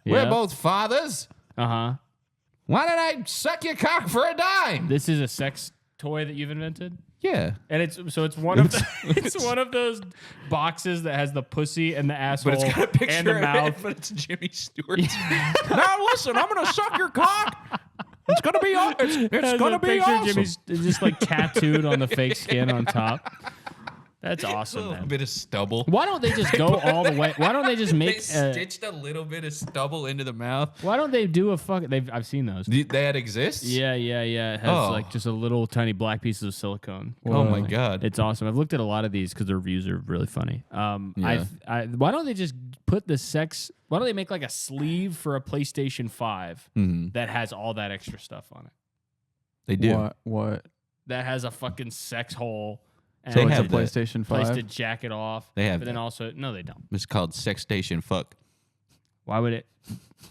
We're Yeah. both fathers. Uh-huh. Why don't I suck your cock for a dime? This is a sex toy that you've invented? Yeah. And it's one of it's one of those boxes that has the pussy and the asshole But it's got a picture and the of mouth. it, but it's Jimmy Stewart. Now listen, I'm gonna suck your cock. It's gonna be it's Has gonna a be picture of awesome. Jimmy's just like tattooed on the fake skin on top. That's a awesome, little man. bit of stubble. Why don't they just go all the way? Why don't they just They make? stitched a little bit of stubble into the mouth. Why don't they do a fuck? I've seen those. That exists? Yeah. It has Oh. like just a little tiny black pieces of silicone. Oh my god. It's awesome. I've looked at a lot of these because the reviews are really funny. Yeah. Why don't they just put the sex? Why don't they make like a sleeve for a PlayStation 5 that has all that extra stuff on it? They do. What? That has a fucking sex hole. And They So it's a have that. PlayStation place 5. to jack it off. They have but then that. also no, they don't. It's called Sex Station Fuck. Why would it?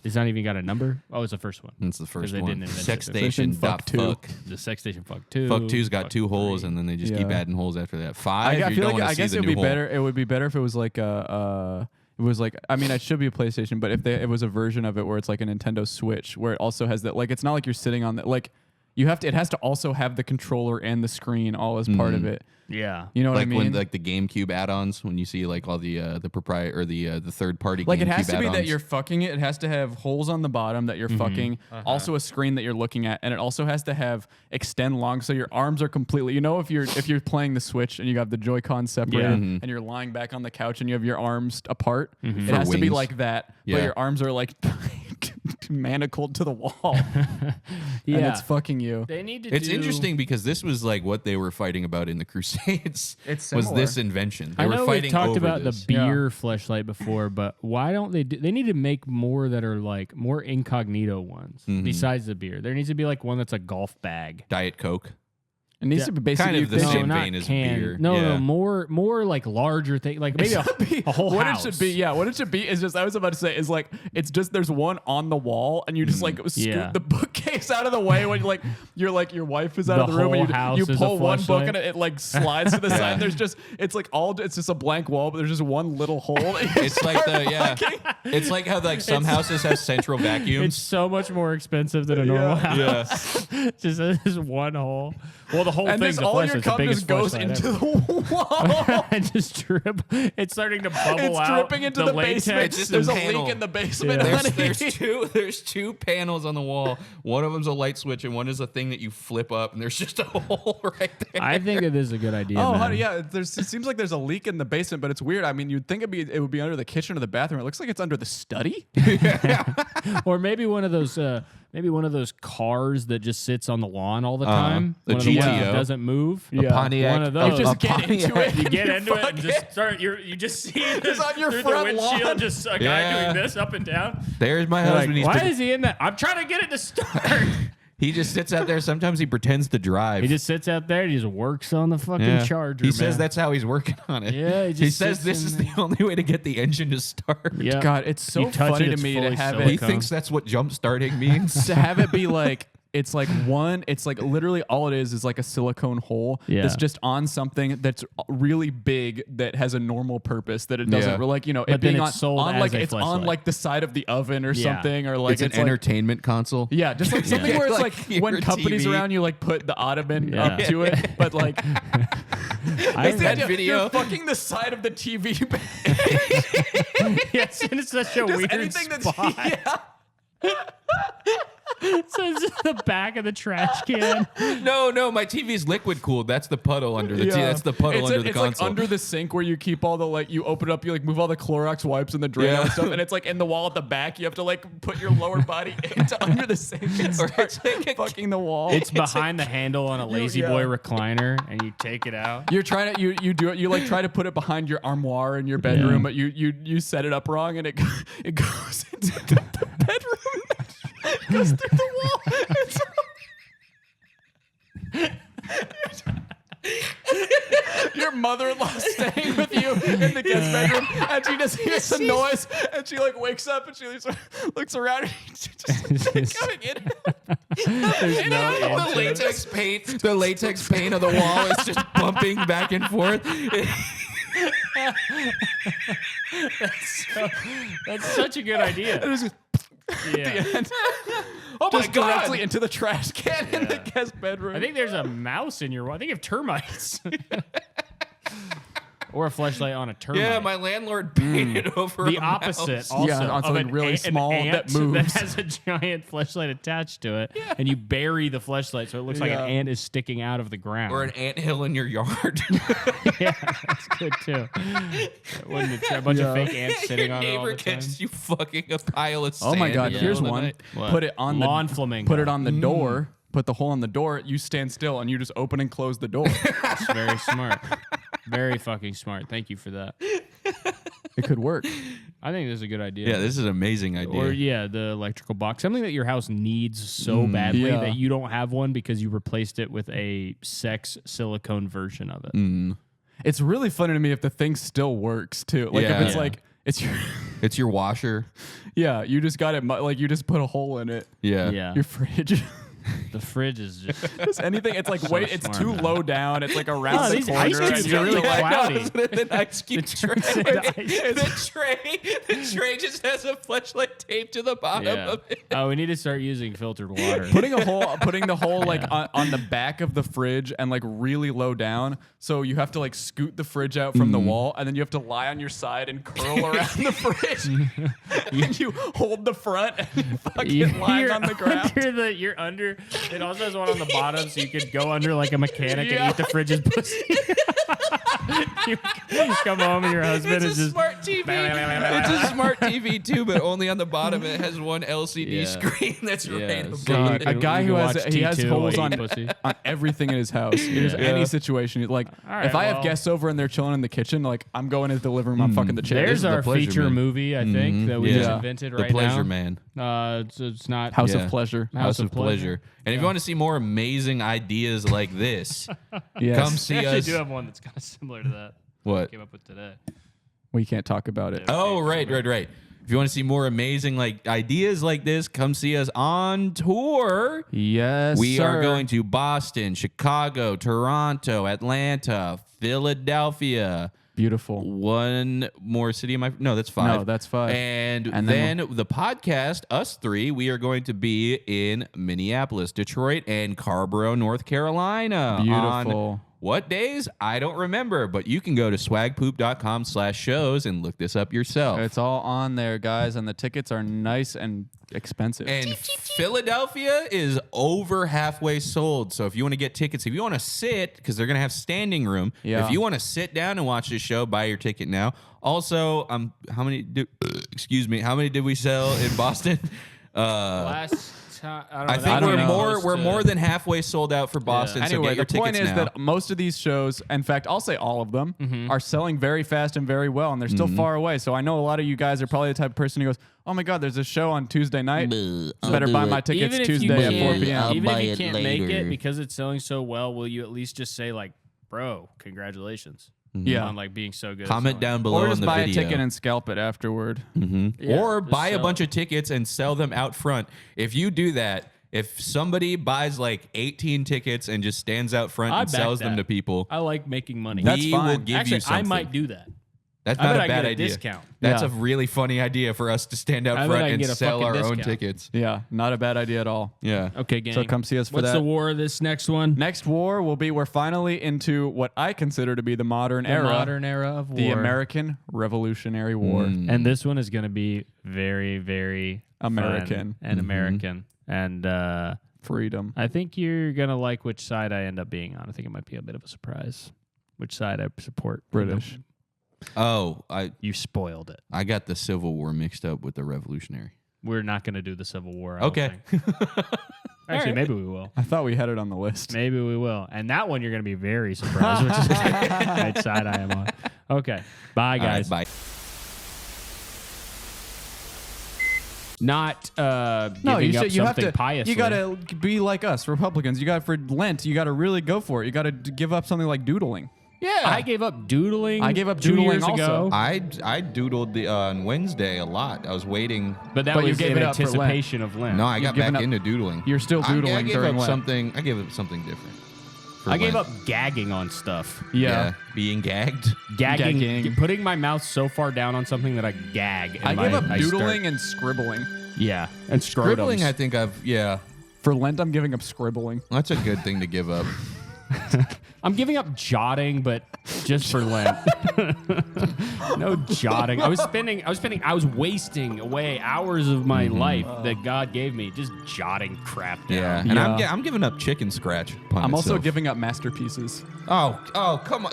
It's not even got a number. Oh, it's the first one. That's the first they one. didn't invent Sex it. Station Fuck dot 2. fuck. The Sex Station Fuck 2. Fuck 2's got Fuck 2 holes, 3. and then they just keep Yeah. adding holes after that. 5, I you feel don't like want I to see guess the it would new be hole. better. It would be better if it was like It was like, I mean, it should be a PlayStation, but if it was a version of it where it's like a Nintendo Switch, where it also has that, like, it's not like you're sitting on that, like, it has to also have the controller and the screen all as part of it. Yeah. You know what I Like mean? when like the GameCube add-ons, when you see like all the proprietary or the third-party Like GameCube it has to be add-ons. that you're fucking it. It has to have holes on the bottom that you're fucking. Also a screen that you're looking at, and it also has to have extend long, so your arms are completely. You know, if you're playing the Switch and you have the Joy-Con separated, and you're lying back on the couch and you have your arms apart, it For has to be wings. like that. Yeah. But your arms are like manacled to the wall, Yeah. and it's fucking you. They need to It's do- interesting because this was like what they were fighting about in the Crusades. It's was similar. this invention? They I were know fighting we've talked over about this. the beer fleshlight before, but why don't they they need to make more that are like more incognito ones besides the beer. There needs to be like one that's a golf bag. Diet Coke. It needs Yeah. to be basically Kind of the you same think- not vein as can. beer. No, Yeah. more like larger thing, like maybe a whole what house. it should be, yeah. What it should be is just I was about to say is like it's just there's one on the wall and you just like scoot Yeah. the bookcase out of the way when you're like your wife is out of The the room and whole house you is a pull one book fleshlight. and it like slides to the side. There's just it's just a blank wall, but there's just one little hole. It's like it's like how like some houses have central It's vacuums. so much more expensive than a normal house. Yeah. just one hole. Well, the whole and thing's this a all your fleshlight. It's the cum biggest just goes fleshlight into ever. the wall. And just drip. It's starting to bubble It's out. dripping into the basement. It's just There's a a panel. leak in the basement. Yeah. honey. There's two panels on the wall. One of them's a light switch, and one is a thing that you flip up, and there's just a hole right there. I think that is a good idea. Oh, man. honey, yeah. It seems like there's a leak in the basement, but it's weird. I mean, you'd think it would be under the kitchen or the bathroom. It looks like it's under the study. Or maybe one of those cars that just sits on the lawn all the time. The One of the ones GTO. that doesn't move. Yeah. Pontiac. One of those. You just get into it. You get and into it and fuck just start. You just see this on your through front the windshield, lawn. just a guy Yeah. doing this up and down. There's my You're like, husband. why is he in that? I'm trying to get it to start. He just sits out there. Sometimes he pretends to drive. He just sits out there and he just works on the fucking Yeah. charger. He says man. that's how he's working on it. Yeah, he he just says sits this in is the only way to get the engine to start. Yeah. God, it's so You touch funny it, to it's me to fully have He it. silicone. thinks that's what jump starting means. To have it be like it's like literally all it is like a silicone hole Yeah. that's just on something that's really big that has a normal purpose that it doesn't Yeah. like, you know, But it being then it's sold on as like a it's on fleshlight. like the side of the oven or Yeah. something, or like it's an like- entertainment console. yeah, just like something where it's Like like when your companies TV. around you like put the ottoman Yeah. up to it, but like I it's the that idea, video- you're fucking the side of the TV. yes, and it's such a Just weird anything that's spot. yeah. So it's just the back of the trash can. No, my TV's liquid cooled. That's the puddle under the TV. That's the puddle it's under the it's console. like under the sink where you keep all the like you open it up, you like move all the Clorox wipes and the drain Yeah. and stuff, and it's like in the wall at the back. You have to like put your lower body into under the sink and Or start it's like a- fucking the wall. It's behind the handle on a lazy yeah. boy recliner, and you take it out. You're trying to you do it. You like try to put it behind your armoire in your bedroom, but you set it up wrong, and it goes into the bedroom. It goes through the wall. Your mother-in-law's staying with you in the guest bedroom, and she just hears a noise, and she like wakes up, and she looks around, and she's just coming in. There's no The latex paint of the wall is just bumping back and forth. That's such a good idea. Yeah. Oh my Just god! directly into the trash can in the guest bedroom. I think there's a mouse in your. I think you have termites. Or a fleshlight on a termite. Yeah, my landlord painted over the a opposite mouse. also Yeah, on of something an really an small that ant moves. that has a giant fleshlight attached to it, and you bury the fleshlight so it looks like an ant is sticking out of the ground. Or an anthill in your yard. Yeah, that's good too. Wouldn't it? A bunch of fake ants sitting Your on it all neighbor the time. catches you fucking a pile of sand. Oh my god, in the here's middle of the one. night. What? Put it on Lawn the flamingo. Put it on the door. Put the hole on the door. You stand still and you just open and close the door. That's very smart. Very fucking smart. Thank you for that. It could work. I think this is a good idea. Yeah, this is an amazing idea. Or the electrical box, something that your house needs so badly Yeah. that you don't have one because you replaced it with a sex silicone version of it. It's really funny to me if the thing still works too. Like Yeah. if it's Yeah. like it's your It's your washer. yeah, you just got it like you just put a hole in it. Yeah. Yeah, Your fridge. The fridge is just. Just anything. It's like, So wait, it's smart, too man. low down. It's like around Oh, the these corner. ice and cubes you are have to, really like, cloudy. An ice cube tray. Ice- The tray just has a fleshlight taped to the bottom Yeah. of it. Oh, we need to start using filtered water. putting the hole like on the back of the fridge and like really low down, so you have to like scoot the fridge out from the wall, and then you have to lie on your side and curl around the fridge. And you hold the front and you fucking lying on the ground. You're under. It also has one on the bottom, so you could go under like a mechanic and eat the fridge's pussy. You come home and your husband It's is a just. smart TV. It's a smart TV too, but only on the bottom it has one LCD Yeah. screen that's right Yeah, above so it. A guy you who can has watch he has T2 holes while on, you eat pussy. on everything in his house. There's any situation like All right, if I have well. guests over and they're chilling in the kitchen, like I'm going into the living room, I'm fucking the chair. There's the our pleasure feature man. movie, I think, that we just Yeah. invented The right Pleasure now. Man. It's not House Yeah. of Pleasure. House of Pleasure. And if you want to see more amazing ideas like this, Yes. come We see actually us. do have one that's kind of similar to that. What? Came up with today. We can't talk about it. Oh, right. If you want to see more amazing like ideas like this, come see us on tour. Yes, We are sir. going to Boston, Chicago, Toronto, Atlanta, Philadelphia. Beautiful. One more city in my that's 5. No, that's 5. And And then then the podcast, us 3, we are going to be in Minneapolis, Detroit, and Carborough, North Carolina. Beautiful. On what days? I don't remember, but you can go to swagpoop.com/shows and look this up yourself. It's all on there, guys, and the tickets are nice and expensive. And Philadelphia is over halfway sold. So if you want to get tickets, if you want to sit, because they're going to have standing room. Yeah. If you want to sit down and watch this show, buy your ticket now. Also, how many did we sell in Boston? Last time, I think we're more than halfway sold out for Boston. So Anyway, get your the point tickets is now. that most of these shows, in fact, I'll say all of them, are selling very fast and very well, and they're still far away. So I know a lot of you guys are probably the type of person who goes, "Oh my God, there's a show on Tuesday night. Better buy my tickets Even if you Tuesday at 4 can't- p.m." Even buy if you it can't make later. it because it's selling so well, will you at least just say like, "Bro, congratulations"? Yeah. On like being so good. at Comment selling. down below Or on just the buy video. a ticket and scalp it afterward. Yeah, Or just buy a sell bunch it. of tickets and sell them out front. If you do that, if somebody buys like 18 tickets and just stands out front I and back sells them that. to people, I like making money. That's we fine. will give Actually, you something. I might do that. That's I not bet a I bad get a idea. discount. That's Yeah. a really funny idea for us to stand out I bet front I can and get a sell fucking our own discount. tickets. Yeah, not a bad idea at all. Yeah. Okay, gang. So come see us for What's that. the war of this next one? Next war will be we're finally into what I consider to be the modern The era, modern era of war. the American Revolutionary War. And this one is going to be very, very American. fun and American. And Freedom. I think you're going to like which side I end up being on. I think it might be a bit of a surprise which side I support. British. Oh, You spoiled it. I got the Civil War mixed up with the Revolutionary. We're not going to do the Civil War. I don't Okay. think. Actually, maybe we will. I thought we had it on the list. Maybe we will. And that one you're going to be very surprised which side I am on. Okay. Bye, All right, guys. bye. Not No, giving you up should. You have something to. piously. You gotta be like us, Republicans. You got for Lent. You got to really go for it. You got to give up something like doodling. Yeah. I gave up doodling. I gave up 2 doodling years ago. also. I doodled on Wednesday a lot. I was waiting. But that But you was gave in it up for Lent. anticipation of Lent. No, I got given back up- into doodling. You're still I doodling gave during up Lent. something. I gave up something different. for I gave Lent. up gagging on stuff. Yeah. Being gagged. Gagging. Putting my mouth so far down on something that I gag. I and gave up I doodling start- and scribbling. Yeah. And Scribbling, I scrotums. think Yeah. For Lent, I'm giving up scribbling. That's a good thing to give up. I'm giving up jotting, but just for Lent. No jotting. I was wasting away hours of my life that God gave me just jotting crap down. Yeah. And Yeah. I'm giving up chicken scratch. upon I'm also itself. giving up masterpieces. Oh, come on.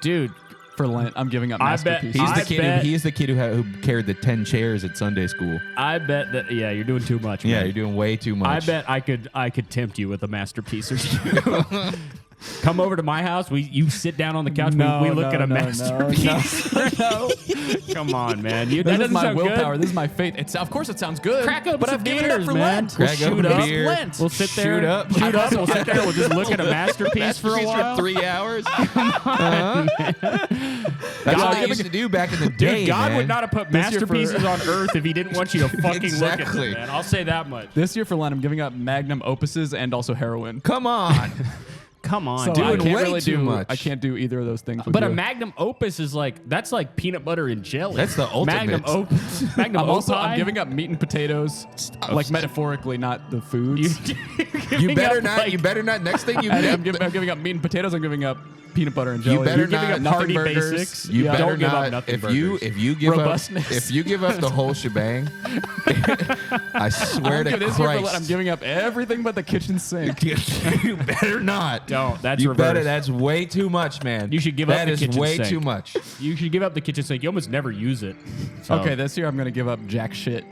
Dude, For Lent, I'm giving up I bet- masterpieces. He's the kid who carried the 10 chairs at Sunday school. I bet that you're doing too much. Yeah, man. you're doing way too much. I bet I could tempt you with a masterpiece or two. Come over to my house. You sit down on the couch. we look at a masterpiece. No. Come on, man. That This is doesn't my sound willpower. good. This is my faith. Of course, it sounds good. Crack open but some I've given it up beers, for man. Lent. We'll Crack shoot open up. beer. Lent. We'll sit there. Shoot up. Shoot up. We'll sit there. We'll just look at a masterpiece for a Masterpiece while. for 3 hours. That's what I used to do back in the day. Dude, God man. would not have put This year for- masterpieces on Earth if He didn't want you to fucking look at Exactly. them, man. I'll say that much. This year for Lent, I'm giving up magnum opuses and also heroin. Come on. Come on, So dude. I Doing can't way really too do. much. I can't do either of those things. With But you. a magnum opus is that's like peanut butter and jelly. That's the ultimate. Magnum opus. Magnum I'm opie? giving up meat and potatoes, like metaphorically, not the foods. You better not. You better not. Next thing you. I'm giving up meat and potatoes. I'm giving up peanut butter and jelly. You better You're giving not- up nothing Party burgers. basics. You Yeah. better Don't give up not. nothing If you give Robustness. up, if you give up the whole shebang, I swear to This year for Lent, I'm Christ, giving up everything but the kitchen sink. you better not. Don't. That's You reverse. better. That's way too much, man. You should give up That the is kitchen way sink. too much. You should give up the kitchen sink. You almost never use it. So, Okay, this year I'm gonna give up jack shit.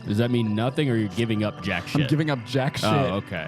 Does that mean nothing, or you're giving up jack shit? I'm giving up jack shit. Oh, okay.